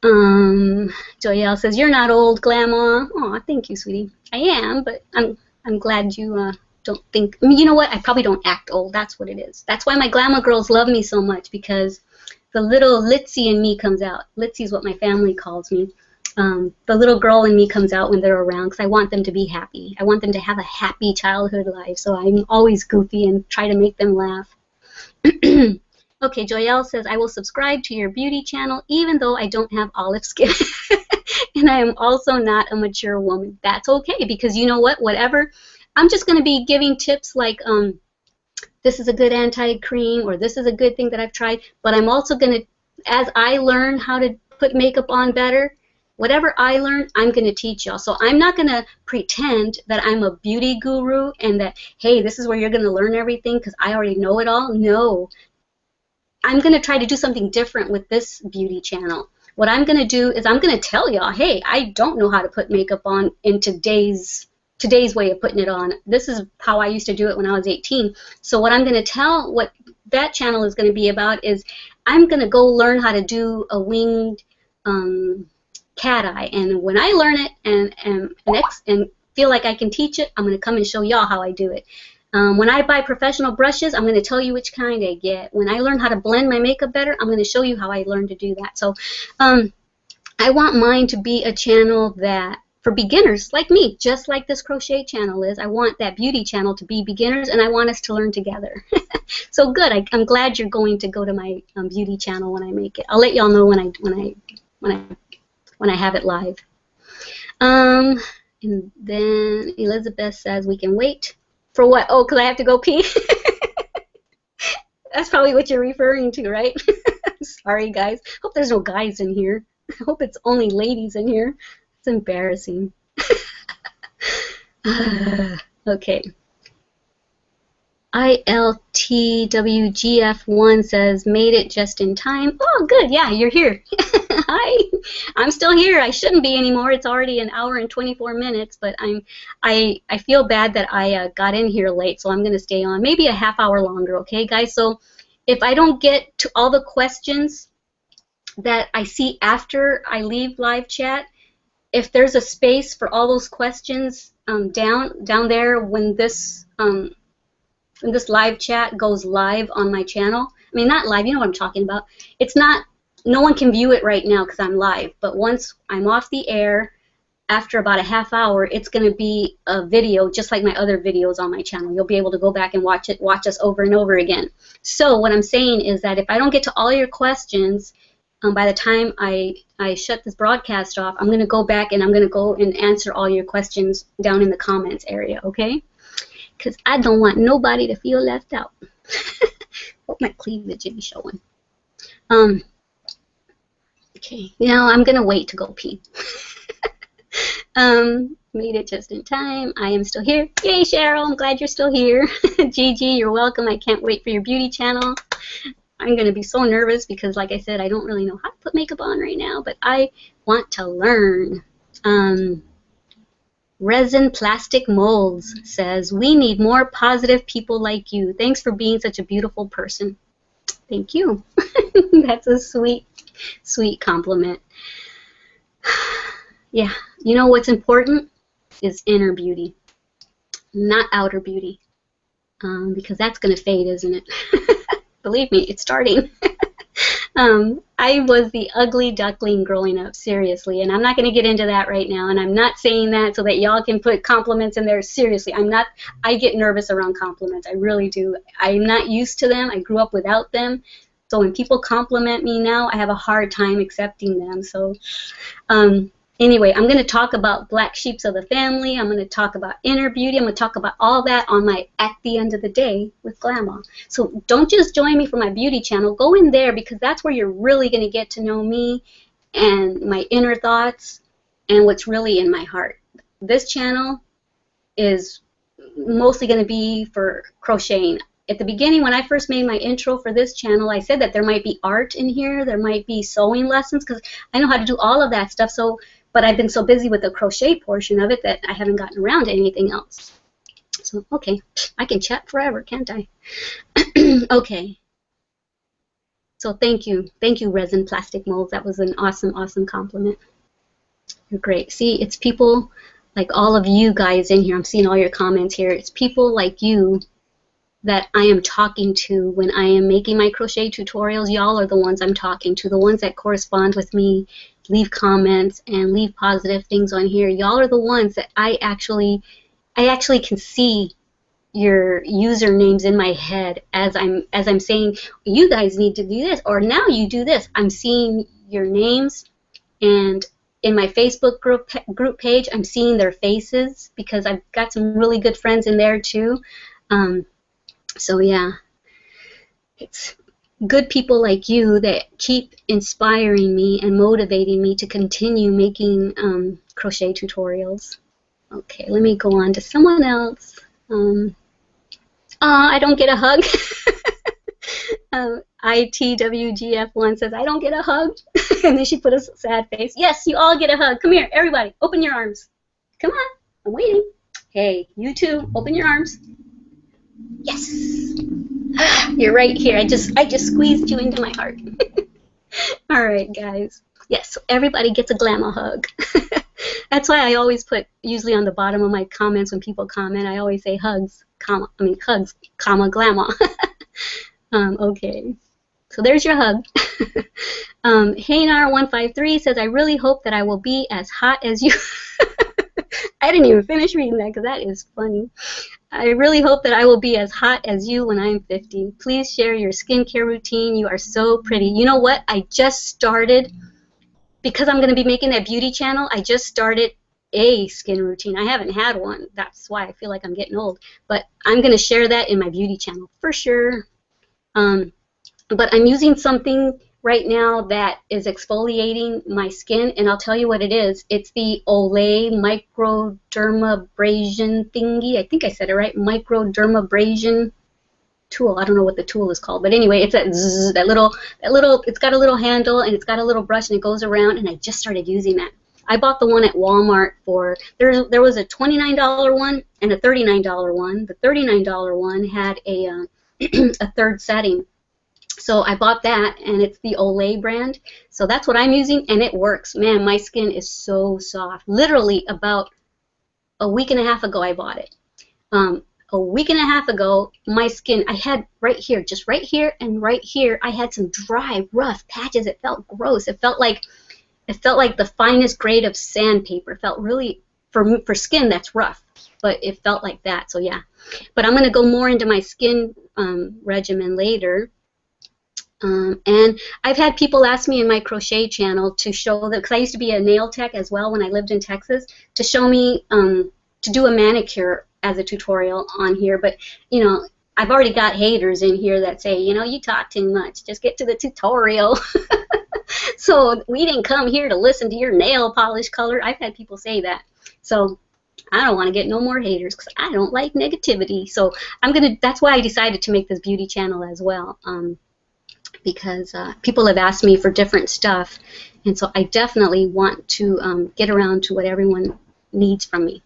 Joyelle says, you're not old, Glama. Oh, thank you, sweetie. I am, but I'm glad you don't think. I mean, you know what? I probably don't act old. That's what it is. That's why my Glama girls love me so much, because the little Litzy in me comes out. Litzy is what my family calls me. The little girl in me comes out when they're around, because I want them to be happy. I want them to have a happy childhood life, so I'm always goofy and try to make them laugh. Okay, Joyelle says, I will subscribe to your beauty channel even though I don't have olive skin. And I am also not a mature woman. That's okay, because you know what? Whatever. I'm just going to be giving tips like, this is a good anti-cream, or this is a good thing that I've tried. But I'm also going to, as I learn how to put makeup on better, whatever I learn, I'm going to teach y'all. So I'm not going to pretend that I'm a beauty guru and that, hey, this is where you're going to learn everything because I already know it all. No. I'm going to try to do something different with this beauty channel. What I'm going to do is I'm going to tell y'all, hey, I don't know how to put makeup on in today's way of putting it on. This is how I used to do it when I was 18. So what I'm going to tell, what that channel is going to be about is I'm going to go learn how to do a winged cat eye. And when I learn it and feel like I can teach it, I'm going to come and show y'all how I do it. When I buy professional brushes, I'm going to tell you which kind I get. When I learn how to blend my makeup better, I'm going to show you how I learned to do that. So I want mine to be a channel that for beginners like me, just like this crochet channel is. I want that beauty channel to be beginners, and I want us to learn together. So good. I'm glad you're going to go to my beauty channel when I make it. I'll let y'all know when I have it live. And then Elizabeth says we can wait for what? Oh, because I have to go pee. That's probably what you're referring to, right? Sorry, guys. Hope there's no guys in here. I hope it's only ladies in here. It's embarrassing. Okay. ILTWGF1 says, made it just in time. Oh, good. Yeah, you're here. Hi. I'm still here. I shouldn't be anymore. It's already an hour and 24 minutes, but I feel bad that I got in here late, so I'm going to stay on maybe a half hour longer, okay, guys? So if I don't get to all the questions that I see after I leave live chat, if there's a space for all those questions down there when this live chat goes live on my channel. I mean, not live, you know what I'm talking about. It's not, no one can view it right now because I'm live, but once I'm off the air, after about a half hour, it's going to be a video just like my other videos on my channel. You'll be able to go back and watch us over and over again. So what I'm saying is that if I don't get to all your questions, by the time I shut this broadcast off, I'm going to go back and I'm going to go and answer all your questions down in the comments area, okay? Because I don't want nobody to feel left out. Hope my cleavage is showing. Okay, now I'm going to wait to go pee. Made it just in time. I am still here. Yay, Cheryl, I'm glad you're still here. Gigi, you're welcome. I can't wait for your beauty channel. I'm going to be so nervous because, like I said, I don't really know how to put makeup on right now, but I want to learn. Resin Plastic Molds says, we need more positive people like you. Thanks for being such a beautiful person. Thank you. That's a sweet, sweet compliment. Yeah, you know what's important is inner beauty, not outer beauty, because that's going to fade, isn't it? Believe me, it's starting. I was the ugly duckling growing up, seriously, and I'm not going to get into that right now, and I'm not saying that so that y'all can put compliments in there. Seriously, I'm not. I get nervous around compliments. I really do. I'm not used to them. I grew up without them, so when people compliment me now, I have a hard time accepting them. So anyway, I'm going to talk about black sheeps of the family. I'm going to talk about inner beauty. I'm going to talk about all that on my At the End of the Day with Glama. So don't just join me for my beauty channel. Go in there because that's where you're really going to get to know me and my inner thoughts and what's really in my heart. This channel is mostly going to be for crocheting. At the beginning, when I first made my intro for this channel, I said that there might be art in here. There might be sewing lessons because I know how to do all of that stuff. But I've been so busy with the crochet portion of it that I haven't gotten around to anything else. So, okay, I can chat forever, can't I? Okay. So thank you, Resin Plastic Molds. That was an awesome, awesome compliment. You're great. See, it's people like all of you guys in here. I'm seeing all your comments here. It's people like you that I am talking to when I am making my crochet tutorials. Y'all are the ones I'm talking to, the ones that correspond with me, leave comments and leave positive things on here. Y'all are the ones that I actually can see your usernames in my head as I'm saying, you guys need to do this, or now you do this. I'm seeing your names, and in my Facebook group page, I'm seeing their faces because I've got some really good friends in there too. So yeah, it's good people like you that keep inspiring me and motivating me to continue making crochet tutorials. Okay, let me go on to someone else. I don't get a hug. ITWGF1 says, I don't get a hug. And then she put a sad face. Yes, you all get a hug. Come here, everybody. Open your arms. Come on. I'm waiting. Hey, you too. Open your arms. Yes. You're right here. I just squeezed you into my heart. All right, guys. Yes, so everybody gets a Glama hug. That's why I always put, usually on the bottom of my comments when people comment, I always say hugs, hugs, comma, Glama. Okay. So there's your hug. Haynar153 says, I really hope that I will be as hot as you. I didn't even finish reading that because that is funny. I really hope that I will be as hot as you when I'm 50. Please share your skincare routine. You are so pretty. You know what? I just started, because I'm going to be making that beauty channel, I just started a skin routine. I haven't had one. That's why I feel like I'm getting old. But I'm going to share that in my beauty channel for sure. But I'm using something right now that is exfoliating my skin, and I'll tell you what it is. It's the Olay microdermabrasion thingy. I think I said it right. Microdermabrasion tool. I don't know what the tool is called, but anyway, it's that little. It's got a little handle and it's got a little brush and it goes around. And I just started using that. I bought the one at Walmart for there was a $29 one and a $39 one. The $39 one had a a third setting. So I bought that, and it's the Olay brand. So that's what I'm using, and it works. Man, my skin is so soft. Literally about a week and a half ago I bought it. A week and a half ago, my skin, I had right here, just right here and right here, I had some dry, rough patches. It felt gross. It felt like the finest grade of sandpaper. It felt really, for skin that's rough, but it felt like that. So yeah. But I'm going to go more into my skin regimen later. And I've had people ask me in my crochet channel to show them, because I used to be a nail tech as well when I lived in Texas, to show me to do a manicure as a tutorial on here. But, you know, I've already got haters in here that say, you know, you talk too much. Just get to the tutorial. So we didn't come here to listen to your nail polish color. I've had people say that. So I don't want to get no more haters because I don't like negativity. So that's why I decided to make this beauty channel as well. Because people have asked me for different stuff, and so I definitely want to get around to what everyone needs from me.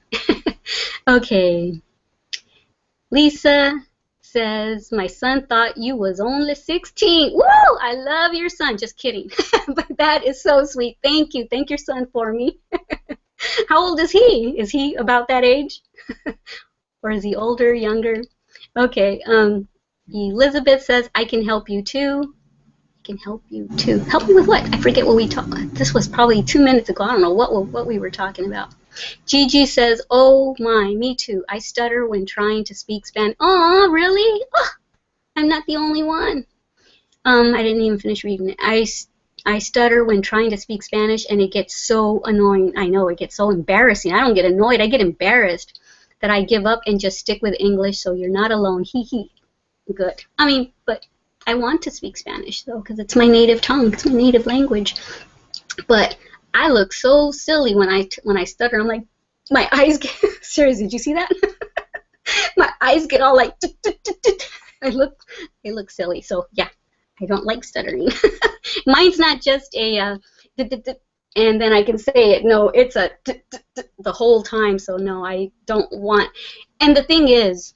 Okay. Lisa says, my son thought you was only 16. Woo! I love your son. Just kidding. But that is so sweet. Thank you. Thank your son for me. How old is he? Is he about that age? Or is he older, younger? Okay. Elizabeth says, I can help you too. Can help you too. Help me with what? I forget what we talked. This was probably 2 minutes ago. I don't know what we were talking about. Gigi says, "Oh my, me too. I stutter when trying to speak Spanish." Oh, really? Oh, I'm not the only one. I didn't even finish reading it. I stutter when trying to speak Spanish, and it gets so annoying. I know, it gets so embarrassing. I don't get annoyed. I get embarrassed that I give up and just stick with English. So you're not alone. Hee hee. Good. I mean, but I want to speak Spanish, though, because it's my native tongue. It's my native language. But I look so silly when I stutter. I'm like, my eyes get... Seriously, did you see that? My eyes get all like... I look silly. So, yeah, I don't like stuttering. Mine's not just a... and then I can say it. No, it's a... the whole time. So, no, I don't want... And the thing is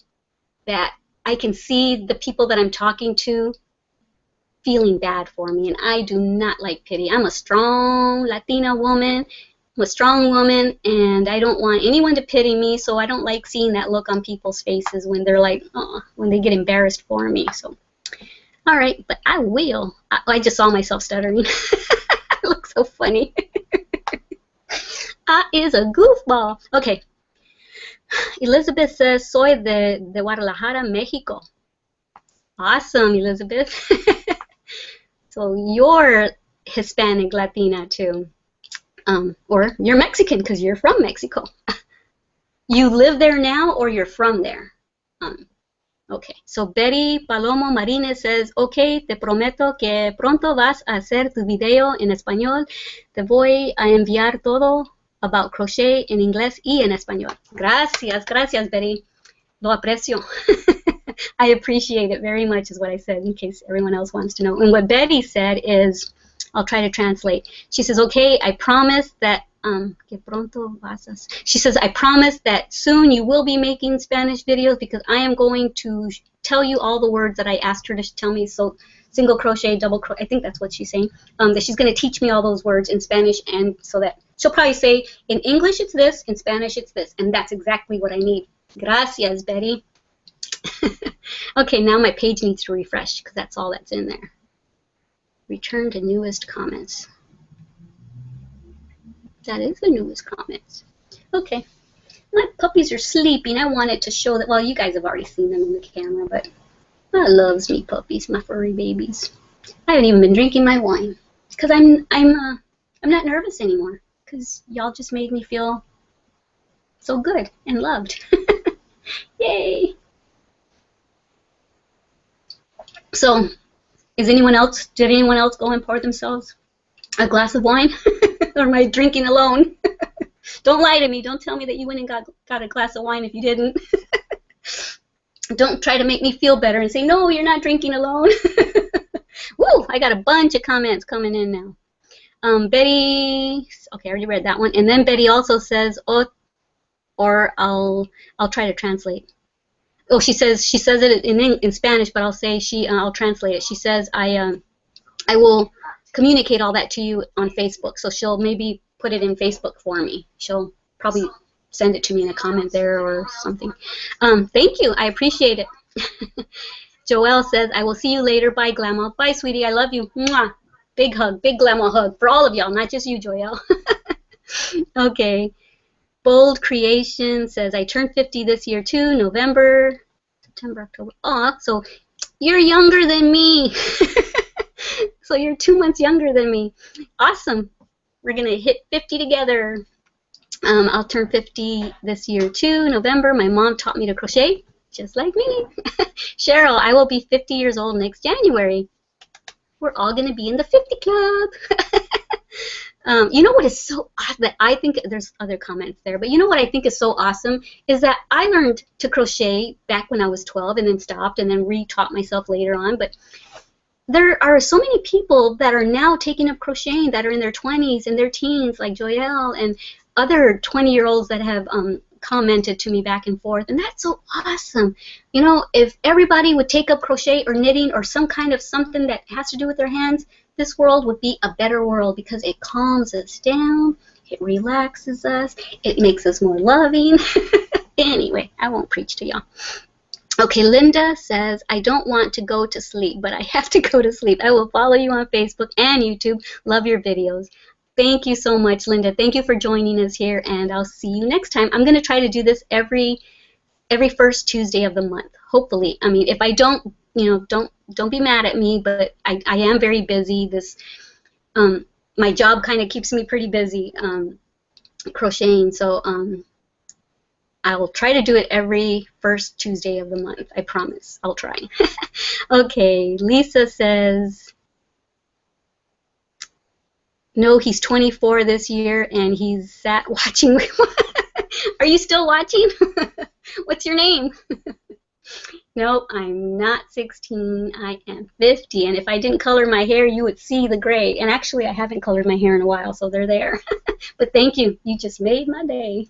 that I can see the people that I'm talking to feeling bad for me, and I do not like pity. I'm a strong Latina woman. I'm a strong woman, and I don't want anyone to pity me, so I don't like seeing that look on people's faces when they're like, oh, when they get embarrassed for me. So, all right, but I will. I just saw myself stuttering. I look so funny. I is a goofball. Okay. Elizabeth says, soy de Guadalajara, Mexico. Awesome, Elizabeth. So you're Hispanic Latina too. Or you're Mexican because you're from Mexico. You live there now or you're from there? Okay, so Betty Palomo Marínez says, okay, te prometo que pronto vas a hacer tu video en español. Te voy a enviar todo about crochet en inglés y en español. Gracias, gracias, Betty. Lo aprecio. I appreciate it very much is what I said, in case everyone else wants to know. And what Betty said is, I'll try to translate. She says, okay, I promise that, que pronto vas a... She says, I promise that soon you will be making Spanish videos because I am going to tell you all the words that I asked her to tell me. So single crochet, double crochet, I think that's what she's saying. That she's going to teach me all those words in Spanish, and so that she'll probably say, in English it's this, in Spanish it's this, and that's exactly what I need. Gracias, Betty. Okay, now my page needs to refresh because that's all that's in there. Return to newest comments. That is the newest comments. Okay. My puppies are sleeping. I wanted to show that. Well, you guys have already seen them in the camera, but I loves me puppies, my furry babies. I haven't even been drinking my wine because I'm not nervous anymore because y'all just made me feel so good and loved. Yay! So, did anyone else go and pour themselves a glass of wine? Or am I drinking alone? Don't lie to me. Don't tell me that you went and got a glass of wine if you didn't. Don't try to make me feel better and say, no, you're not drinking alone. Woo! I got a bunch of comments coming in now. Betty, okay, I already read that one. And then Betty also says, oh, or I'll try to translate. Oh, she says it in Spanish, but I'll translate it. She says I will communicate all that to you on Facebook. So she'll maybe put it in Facebook for me. She'll probably send it to me in a comment there or something. Thank you. I appreciate it. Joelle says, I will see you later. Bye, Glama. Bye, sweetie. I love you. Mwah. Big hug. Big Glama hug for all of y'all, not just you, Joelle. Okay. Bold Creation says, I turned 50 this year too, November, September, October. Oh, so you're younger than me. So you're 2 months younger than me. Awesome. We're going to hit 50 together. I'll turn 50 this year too, November. My mom taught me to crochet, just like me. Cheryl, I will be 50 years old next January. We're all going to be in the 50 club. You know what is so awesome that I think, there's other comments there, but you know what I think is so awesome is that I learned to crochet back when I was 12 and then stopped and then re-taught myself later on. But there are so many people that are now taking up crocheting that are in their 20s and their teens, like Joelle and other 20-year-olds that have commented to me back and forth, and that's so awesome. You know, if everybody would take up crochet or knitting or some kind of something that has to do with their hands, this world would be a better world because it calms us down, it relaxes us, it makes us more loving. Anyway, I won't preach to y'all. Okay, Linda says, I don't want to go to sleep, but I have to go to sleep. I will follow you on Facebook and YouTube. Love your videos. Thank you so much, Linda. Thank you for joining us here, and I'll see you next time. I'm going to try to do this every first Tuesday of the month, hopefully. I mean, if I don't, you know, don't be mad at me, but I am very busy. This my job kind of keeps me pretty busy crocheting, so I will try to do it every first Tuesday of the month. I promise. I'll try. Okay, Lisa says, no, he's 24 this year, and he's sat watching. Are you still watching? What's your name? Nope, I'm not 16. I am 50, and if I didn't color my hair, you would see the gray. And actually, I haven't colored my hair in a while, so they're there. But thank you. You just made my day.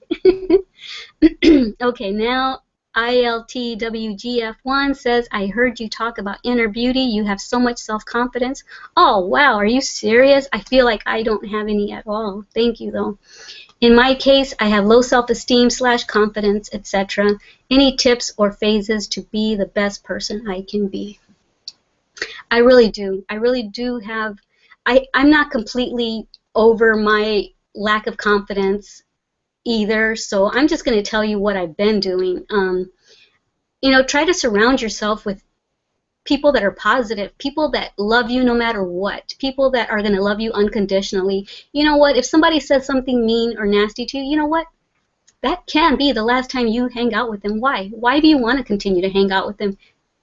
Okay, now ILTWGF1 says, I heard you talk about inner beauty. You have so much self-confidence. Oh, wow, are you serious? I feel like I don't have any at all. Thank you, though. In my case, I have low self-esteem / confidence, etc. Any tips or phases to be the best person I can be? I really do. I really do have, I'm not completely over my lack of confidence either, so I'm just going to tell you what I've been doing. You know, try to surround yourself with people that are positive, people that love you no matter what, people that are going to love you unconditionally. You know what? If somebody says something mean or nasty to you, you know what? That can be the last time you hang out with them. Why? Why do you want to continue to hang out with them?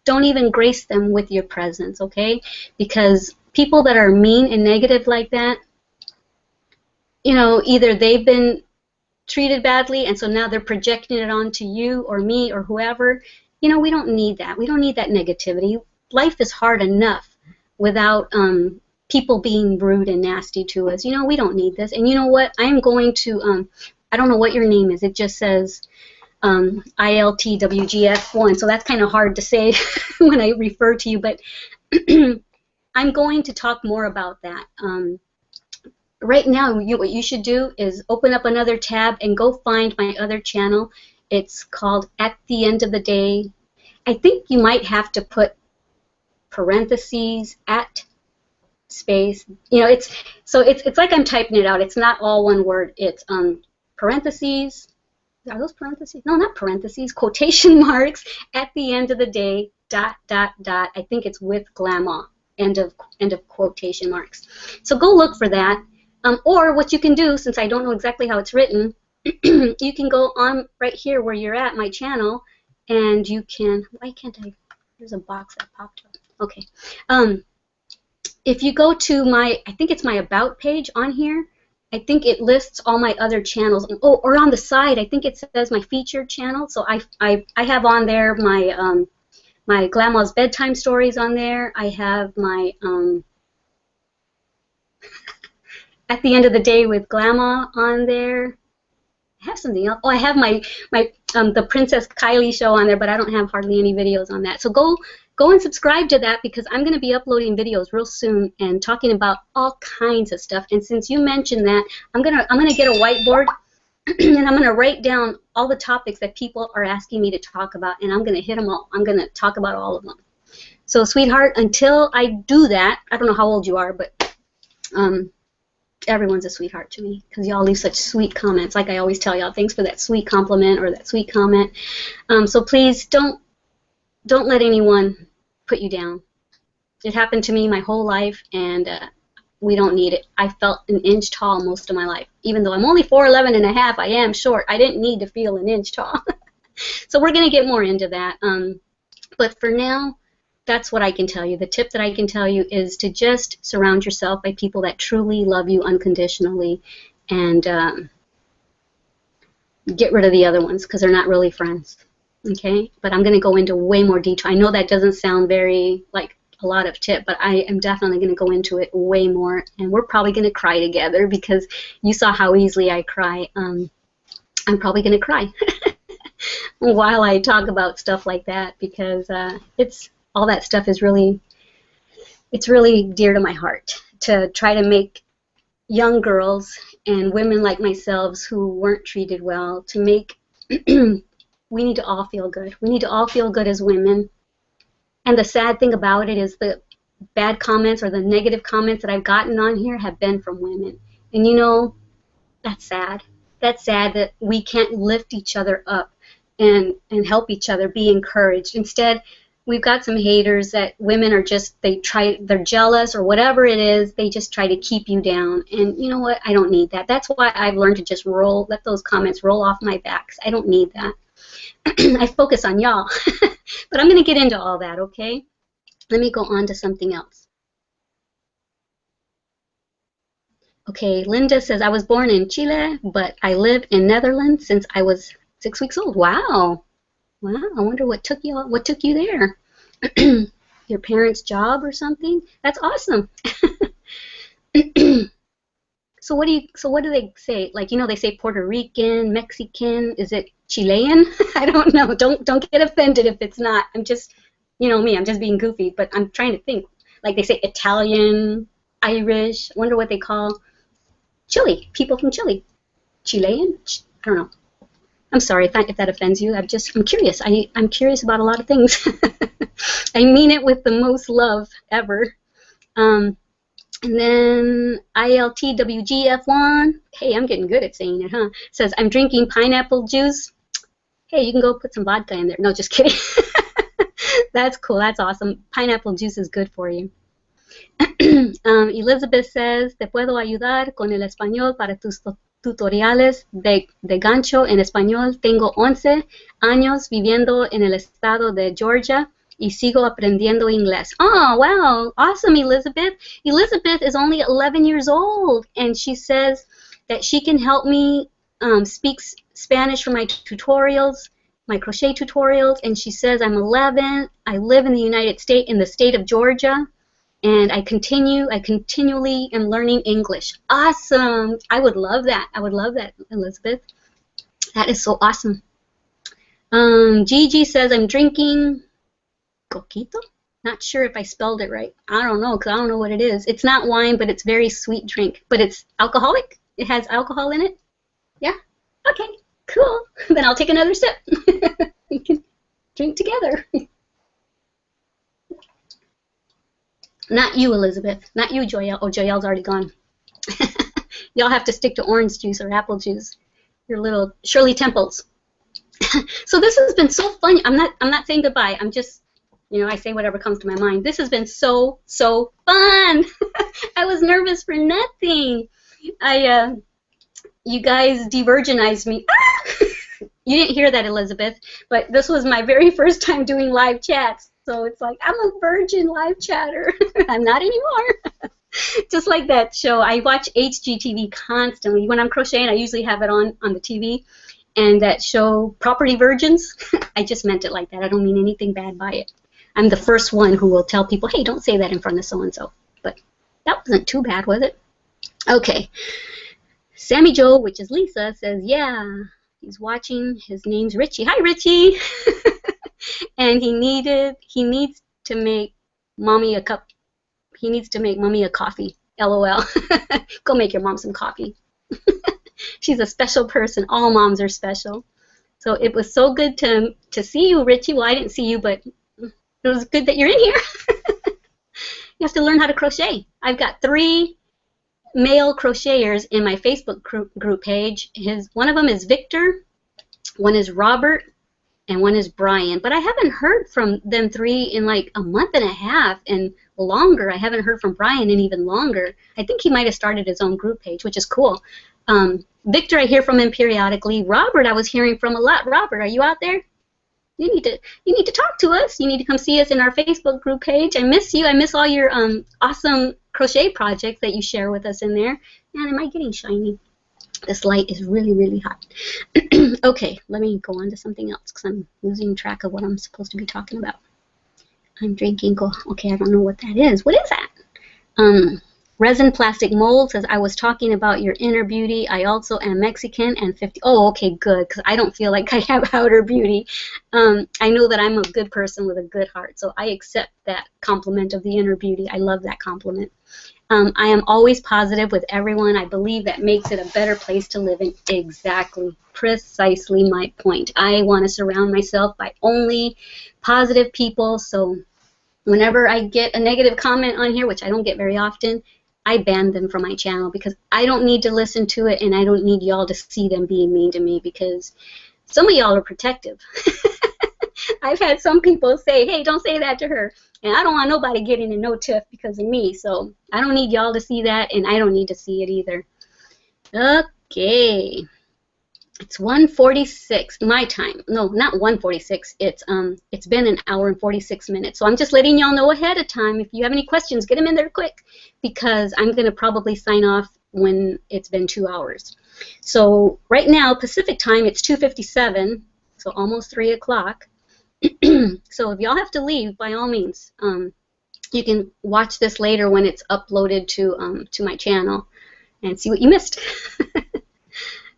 Don't even grace them with your presence, okay? Because people that are mean and negative like that, you know, either they've been treated badly and so now they're projecting it onto you or me or whoever. You know, we don't need that. We don't need that negativity. Life is hard enough without people being rude and nasty to us. You know, we don't need this. And you know what? I am going to, I don't know what your name is. It just says ILTWGF1. So that's kind of hard to say when I refer to you. But I'm going to talk more about that. Right now, what you should do is open up another tab and go find my other channel. It's called At the End of the Day. I think you might have to put parentheses at space. You know, it's like I'm typing it out. It's not all one word. It's parentheses. Are those parentheses? No, not parentheses. Quotation marks at the end of the day. ... I think it's with Glama. End of quotation marks. So go look for that. Or what you can do, since I don't know exactly how it's written, you can go on right here where you're at, my channel, and you can, why can't I, there's a box that popped up. Okay. If you go to my, I think it's my About page on here, I think it lists all my other channels. Oh, or on the side, I think it says my featured channel. So I have on there my my Glama's bedtime stories on there. I have my At the End of the Day with Glama on there. I have something else. Oh, I have my the Princess Kylie show on there, but I don't have hardly any videos on that. So go and subscribe to that, because I'm going to be uploading videos real soon and talking about all kinds of stuff. And since you mentioned that, I'm gonna get a whiteboard and I'm gonna write down all the topics that people are asking me to talk about, and I'm gonna hit them all. I'm gonna talk about all of them. So, sweetheart, until I do that, I don't know how old you are, but everyone's a sweetheart to me, because y'all leave such sweet comments. Like I always tell y'all, thanks for that sweet compliment or that sweet comment. So please don't let anyone put you down. It happened to me my whole life, and we don't need it. I felt an inch tall most of my life. Even though I'm only 4'11 and a half, I am short. I didn't need to feel an inch tall. So we're going to get more into that. But for now, that's what I can tell you. The tip that I can tell you is to just surround yourself by people that truly love you unconditionally, and get rid of the other ones, because they're not really friends. Okay? But I'm going to go into way more detail. I know that doesn't sound very, like, a lot of tip, but I am definitely going to go into it way more, and we're probably going to cry together, because you saw how easily I cry. I'm probably going to cry while I talk about stuff like that, because it's all that stuff is really, it's really dear to my heart, to try to make young girls and women like myself who weren't treated well, to make, we need to all feel good. We need to all feel good as women. And the sad thing about it is the bad comments or the negative comments that I've gotten on here have been from women. And you know, that's sad. That's sad that we can't lift each other up and help each other, be encouraged. Instead, we've got some haters that women are just, they're jealous or whatever it is, they just try to keep you down. And you know what? I don't need that. That's why I've learned to just let those comments roll off my back. I don't need that. I focus on y'all. But I'm going to get into all that, okay? Let me go on to something else. Okay, Linda says, I was born in Chile, but I live in Netherlands since I was 6 weeks old. Wow. Wow, I wonder what took you there. Your parents' job or something? That's awesome. So what do they say? Like, you know, they say Puerto Rican, Mexican. Is it Chilean? I don't know. Don't get offended if it's not. I'm just, you know me, I'm just being goofy, but I'm trying to think. Like they say Italian, Irish. I wonder what they call Chile. People from Chile. Chilean? I don't know. I'm sorry if that offends you. I'm curious. I'm curious about a lot of things. I mean it with the most love ever. And then ILTWGF1, hey, I'm getting good at saying it, huh? Says, I'm drinking pineapple juice. Hey, you can go put some vodka in there. No, just kidding. That's cool. That's awesome. Pineapple juice is good for you. Elizabeth says, te puedo ayudar con el español para tus tutoriales de gancho en español. Tengo 11 años viviendo en el estado de Georgia. Y sigo aprendiendo inglés. Oh, wow. Awesome, Elizabeth. Elizabeth is only 11 years old, and she says that she can help me speak Spanish for my tutorials, my crochet tutorials, and she says, I'm 11, I live in the United States, in the state of Georgia, and I continually am learning English. Awesome. I would love that. I would love that, Elizabeth. That is so awesome. Gigi says, I'm drinking coquito? Not sure if I spelled it right. I don't know, because I don't know what it is. It's not wine, but it's very sweet drink. But it's alcoholic? It has alcohol in it? Yeah? Okay, cool. Then I'll take another sip. We can drink together. Not you, Elizabeth. Not you, Joyelle. Oh, Joyelle's already gone. Y'all have to stick to orange juice or apple juice. your little Shirley Temples. So this has been so fun. I'm not saying goodbye. I'm just, you know, I say whatever comes to my mind. This has been so fun. I was nervous for nothing. You guys de-virginized me. You didn't hear that, Elizabeth, but this was my very first time doing live chats. So it's like, I'm a virgin live chatter. I'm not anymore. Just like that show. I watch HGTV constantly. When I'm crocheting, I usually have it on the TV. And that show, Property Virgins, I just meant it like that. I don't mean anything bad by it. I'm the first one who will tell people, hey, don't say that in front of so-and-so. But that wasn't too bad, was it? Okay. Sammy Joe, which is Lisa, says, yeah, he's watching. His name's Ritchie. Hi, Ritchie. And he needs to make mommy a cup. He needs to make mommy a coffee. LOL. Go make your mom some coffee. She's a special person. All moms are special. So it was so good to see you, Ritchie. Well, I didn't see you, but it was good that you're in here. You have to learn how to crochet. I've got 3 male crocheters in my Facebook group page. One of them is Victor, one is Robert, and one is Brian. But I haven't heard from them 3 in like a month and a half and longer. I haven't heard from Brian in even longer. I think he might have started his own group page, which is cool. Victor, I hear from him periodically. Robert, I was hearing from a lot. Robert, are you out there? You need to talk to us. You need to come see us in our Facebook group page. I miss you. I miss all your awesome crochet projects that you share with us in there. Man, am I getting shiny? This light is really, really hot. Okay, let me go on to something else because I'm losing track of what I'm supposed to be talking about. I'm drinking. Okay, I don't know what that is. What is that? Resin Plastic Mold says, I was talking about your inner beauty. I also am Mexican and 50. Oh, okay, good, because I don't feel like I have outer beauty. I know that I'm a good person with a good heart, so I accept that compliment of the inner beauty. I love that compliment. I am always positive with everyone. I believe that makes it a better place to live in. Exactly, precisely my point. I want to surround myself by only positive people, so whenever I get a negative comment on here, which I don't get very often, I ban them from my channel because I don't need to listen to it and I don't need y'all to see them being mean to me because some of y'all are protective. I've had some people say, hey, don't say that to her. And I don't want nobody getting in no tiff because of me. So I don't need y'all to see that and I don't need to see it either. Okay. It's 1:46 my time. No, not 1:46. It's been an hour and 46 minutes. So I'm just letting y'all know ahead of time. If you have any questions, get them in there quick because I'm going to probably sign off when it's been 2 hours. So right now, Pacific time, it's 2:57, so almost 3 o'clock. So if y'all have to leave, by all means, you can watch this later when it's uploaded to my channel and see what you missed.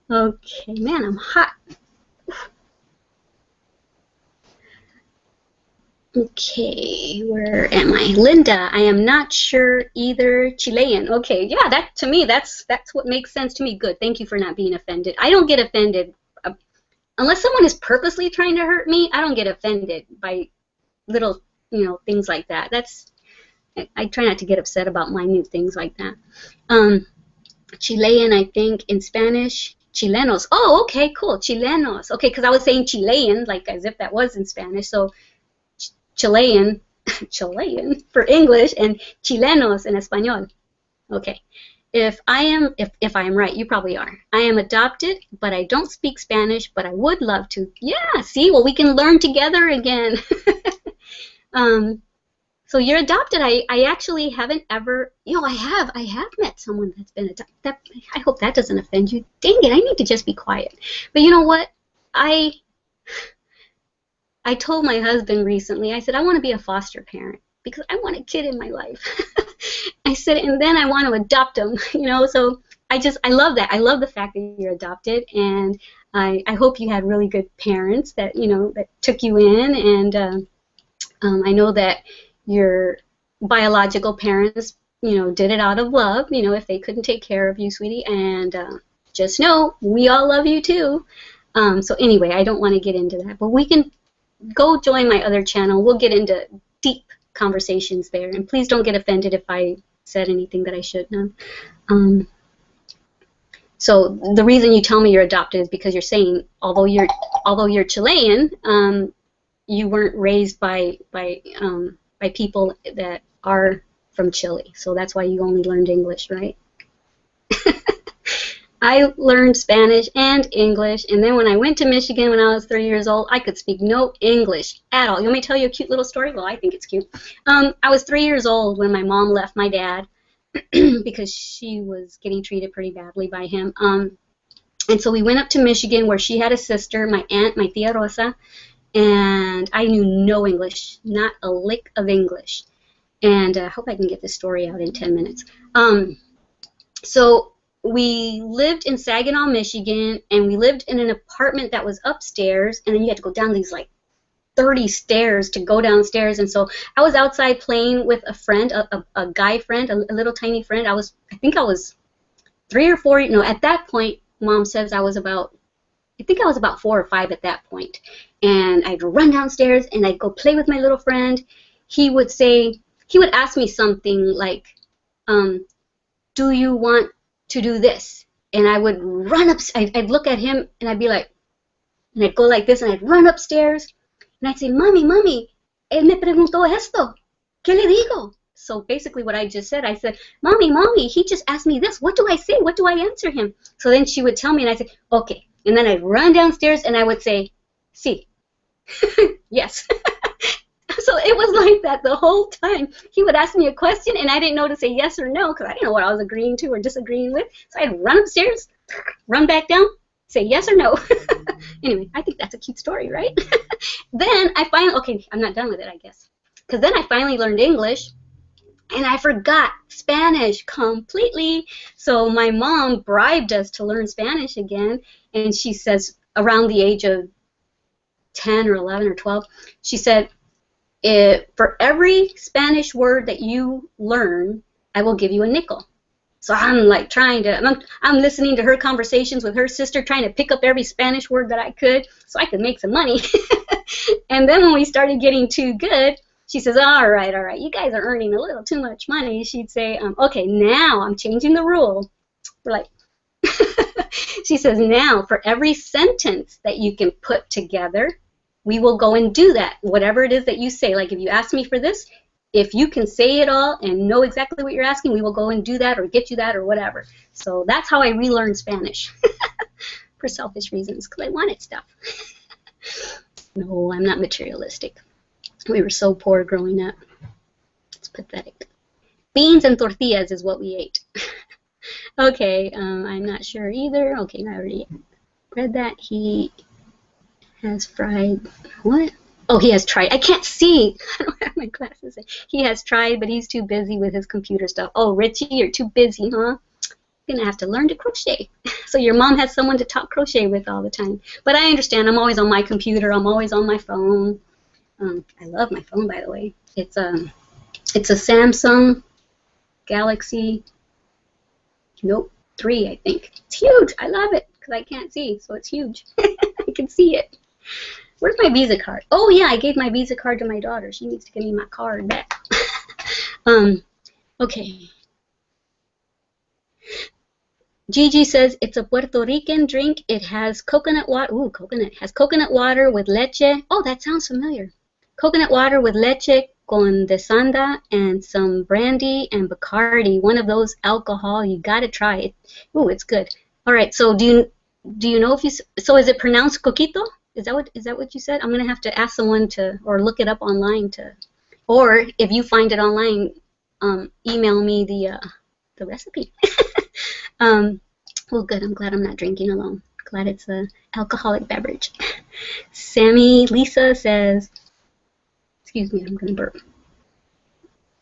Okay, man, I'm hot. Okay, where am I? Linda, I am not sure either. Chilean. Okay, yeah, that to me, that's what makes sense to me. Good. Thank you for not being offended. I don't get offended unless someone is purposely trying to hurt me. I don't get offended by little, things like that. I try not to get upset about minute things like that. Chilean, I think in Spanish. Chilenos. Oh, okay, cool. Chilenos. Okay, because I was saying Chilean, like as if that was in Spanish. So Chilean, Chilean for English, and Chilenos in Espanol. Okay. If I am right, you probably are. I am adopted, but I don't speak Spanish, but I would love to. Yeah, see, well, we can learn together again. So you're adopted. I actually haven't ever, I have met someone that's been adopted. I hope that doesn't offend you. Dang it, I need to just be quiet. But you know what? I told my husband recently, I said, I want to be a foster parent because I want a kid in my life. I said, and then I want to adopt him, so I love that. I love the fact that you're adopted, and I hope you had really good parents that, that took you in, and I know that your biological parents, did it out of love, if they couldn't take care of you, sweetie, and just know we all love you too. So anyway, I don't want to get into that, but we can go join my other channel. We'll get into deep conversations there, and please don't get offended if I said anything that I shouldn't have. So the reason you tell me you're adopted is because you're saying, although you're Chilean, you weren't raised by people that are from Chile. So that's why you only learned English, right? I learned Spanish and English, and then when I went to Michigan when I was 3 years old, I could speak no English at all. You want me to tell you a cute little story? Well, I think it's cute. I was 3 years old when my mom left my dad because she was getting treated pretty badly by him. And so we went up to Michigan where she had a sister, my aunt, my tia Rosa, and I knew no English, not a lick of English. And I hope I can get this story out in 10 minutes. So we lived in Saginaw, Michigan, and we lived in an apartment that was upstairs, and then you had to go down these like 30 stairs to go downstairs. And so I was outside playing with a friend, a guy friend, a little tiny friend. I think I was 3 or 4. No, at that point, Mom says I think I was about 4 or 5 at that point. And I'd run downstairs and I'd go play with my little friend. He would ask me something like, do you want to do this? And I would run up, I'd look at him and I'd be like, and I'd go like this and I'd run upstairs and I'd say, Mami, él me preguntó esto, ¿qué le digo? So basically what I just said, I said, Mommy, he just asked me this. What do I say? What do I answer him? So then she would tell me and I'd say, okay. And then I'd run downstairs and I would say, sí. Yes. So it was like that the whole time. He would ask me a question, and I didn't know to say yes or no because I didn't know what I was agreeing to or disagreeing with. So I'd run upstairs, run back down, say yes or no. Anyway, I think that's a cute story, right? Then I finally, okay, I'm not done with it, I guess. Because then I finally learned English, and I forgot Spanish completely. So my mom bribed us to learn Spanish again, and she says around the age of 10 or 11 or 12, she said, for every Spanish word that you learn, I will give you a nickel. So I'm like I'm listening to her conversations with her sister, trying to pick up every Spanish word that I could so I could make some money. And then when we started getting too good, she says, all right, you guys are earning a little too much money. She'd say, okay, now I'm changing the rule. We're like, she says, now for every sentence that you can put together, we will go and do that, whatever it is that you say. Like if you ask me for this, if you can say it all and know exactly what you're asking, we will go and do that or get you that or whatever. So that's how I relearned Spanish for selfish reasons, because I wanted stuff. No, I'm not materialistic. We were so poor growing up. It's pathetic. Beans and tortillas is what we ate. Okay, I'm not sure either. Okay, I already read that. He has fried, what? Oh, he has tried. I can't see. I don't have my glasses. He has tried, but he's too busy with his computer stuff. Oh, Ritchie, you're too busy, huh? You're going to have to learn to crochet. So your mom has someone to talk crochet with all the time. But I understand. I'm always on my computer. I'm always on my phone. I love my phone, by the way. It's a Samsung Galaxy Note 3, I think. It's huge. I love it because I can't see, so it's huge. I can see it. Where's my Visa card? Oh, yeah, I gave my Visa card to my daughter. She needs to give me my card back. Okay. Gigi says it's a Puerto Rican drink. It has coconut water. Ooh, coconut. It has coconut water with leche. Oh, that sounds familiar. Coconut water with leche con desanda and some brandy and Bacardi. One of those alcohol. You got to try it. Ooh, it's good. All right, so do you know if you, so is it pronounced coquito? Is that what you said? I'm going to have to ask someone to, or look it up online to, or if you find it online, email me the recipe. Well, good. I'm glad I'm not drinking alone. Glad it's an alcoholic beverage. Sammy Lisa says, excuse me, I'm going to burp.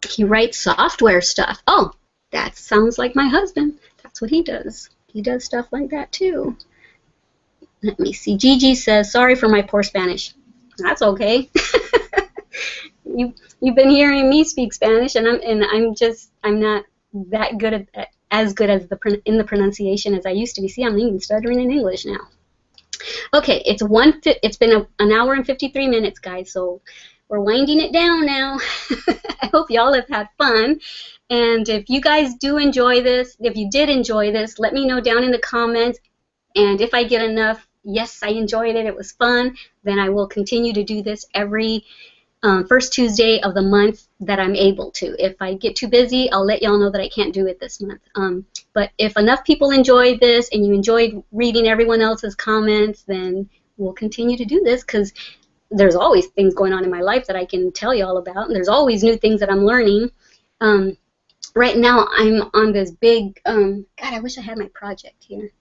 He writes software stuff. Oh, that sounds like my husband. That's what he does. He does stuff like that too. Let me see. Gigi says, sorry for my poor Spanish. That's okay. You've been hearing me speak Spanish, and I'm not that good at as good as in the pronunciation as I used to be. See, I'm even stuttering in English now. Okay, it's been an hour and 53 minutes, guys. So we're winding it down now. I hope y'all have had fun. And if you guys do enjoy this, if you did enjoy this, let me know down in the comments. And if I get enough, yes, I enjoyed it, it was fun, then I will continue to do this every first Tuesday of the month that I'm able to. If I get too busy, I'll let y'all know that I can't do it this month. But if enough people enjoyed this and you enjoyed reading everyone else's comments, then we'll continue to do this, because there's always things going on in my life that I can tell you all about, and there's always new things that I'm learning. Right now I'm on this big, God, I wish I had my project here.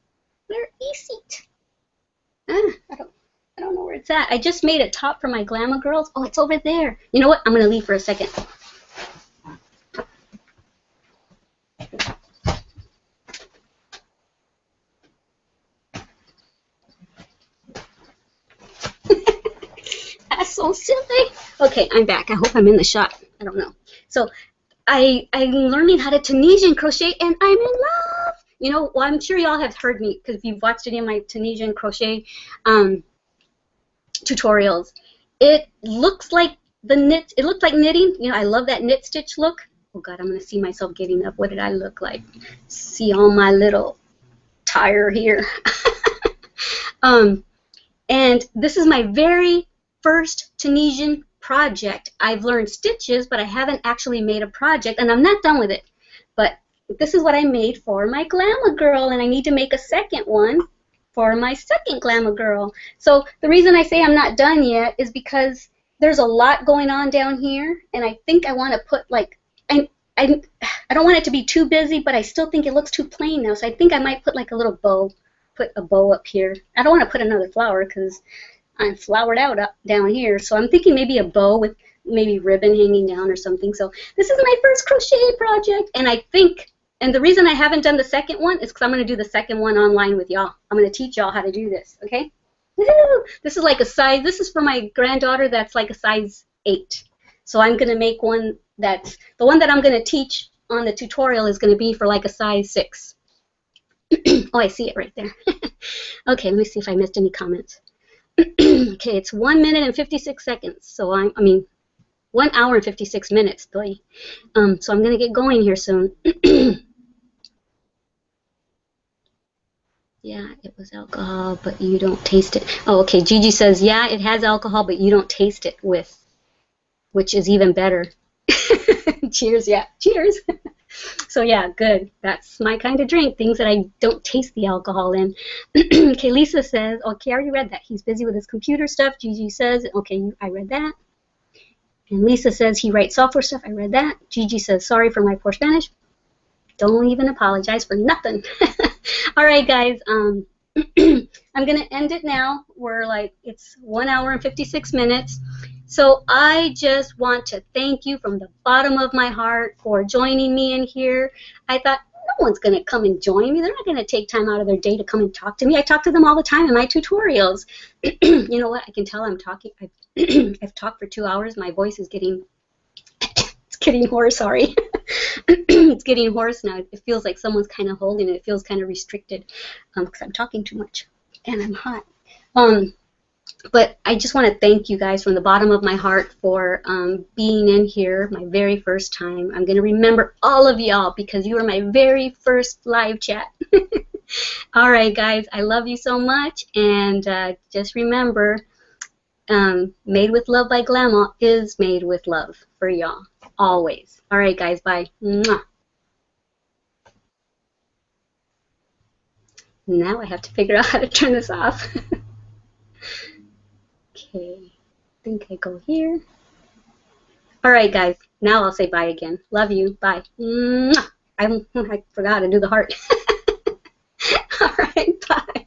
Where is it? I don't know where it's at. I just made a top for my Glama girls. Oh, it's over there. You know what? I'm going to leave for a second. That's so silly. Okay, I'm back. I hope I'm in the shot. I don't know. So I'm learning how to Tunisian crochet, and I'm in love. You know, well, I'm sure y'all have heard me, because if you've watched any of my Tunisian crochet tutorials. It looks like it looks like knitting. You know, I love that knit stitch look. Oh God, I'm gonna see myself getting up. What did I look like? See all my little tire here. And this is my very first Tunisian project. I've learned stitches, but I haven't actually made a project, and I'm not done with it. But this is what I made for my Glama girl, and I need to make a second one for my second Glama girl. So the reason I say I'm not done yet is because there's a lot going on down here, and I think I want to put, like, I don't want it to be too busy, but I still think it looks too plain now, so I think I might put like a little bow, put a bow up here. I don't want to put another flower because I'm flowered out up down here, so I'm thinking maybe a bow with maybe ribbon hanging down or something. So this is my first crochet project, and I think, and the reason I haven't done the second one is because I'm going to do the second one online with y'all. I'm going to teach y'all how to do this, okay? Woohoo! This is like a size, this is for my granddaughter that's like a size 8. So I'm going to make one that's, the one that I'm going to teach on the tutorial is going to be for like a size 6. Oh, I see it right there. Okay, let me see if I missed any comments. Okay, it's 1 minute and 56 seconds. So I mean, 1 hour and 56 minutes, boy. So I'm going to get going here soon. Yeah, it was alcohol, but you don't taste it. Oh, okay, Gigi says, yeah, it has alcohol, but you don't taste it with, which is even better. Cheers, yeah, cheers. So yeah, good. That's my kind of drink, things that I don't taste the alcohol in. Okay, Lisa says, okay, I already read that. He's busy with his computer stuff. Gigi says, okay, I read that. And Lisa says he writes software stuff. I read that. Gigi says, sorry for my poor Spanish. Don't even apologize for nothing. All right, guys. I'm going to end it now. We're like, it's 1 hour and 56 minutes. So I just want to thank you from the bottom of my heart for joining me in here. I thought, no one's going to come and join me. They're not going to take time out of their day to come and talk to me. I talk to them all the time in my tutorials. You know what? I can tell I'm talking. I've talked for 2 hours. My voice is getting, it's getting hoarse, sorry. It's getting hoarse now. It feels like someone's kind of holding it. It feels kind of restricted because I'm talking too much and I'm hot. But I just want to thank you guys from the bottom of my heart for being in here my very first time. I'm going to remember all of y'all because you were my very first live chat. All right, guys, I love you so much. And just remember, Made with Love by Glama is made with love for y'all, always. All right, guys, bye. Mwah. Now I have to figure out how to turn this off. Okay, I think I go here. All right, guys, now I'll say bye again. Love you. Bye. Mwah. I forgot to do the heart. All right, bye.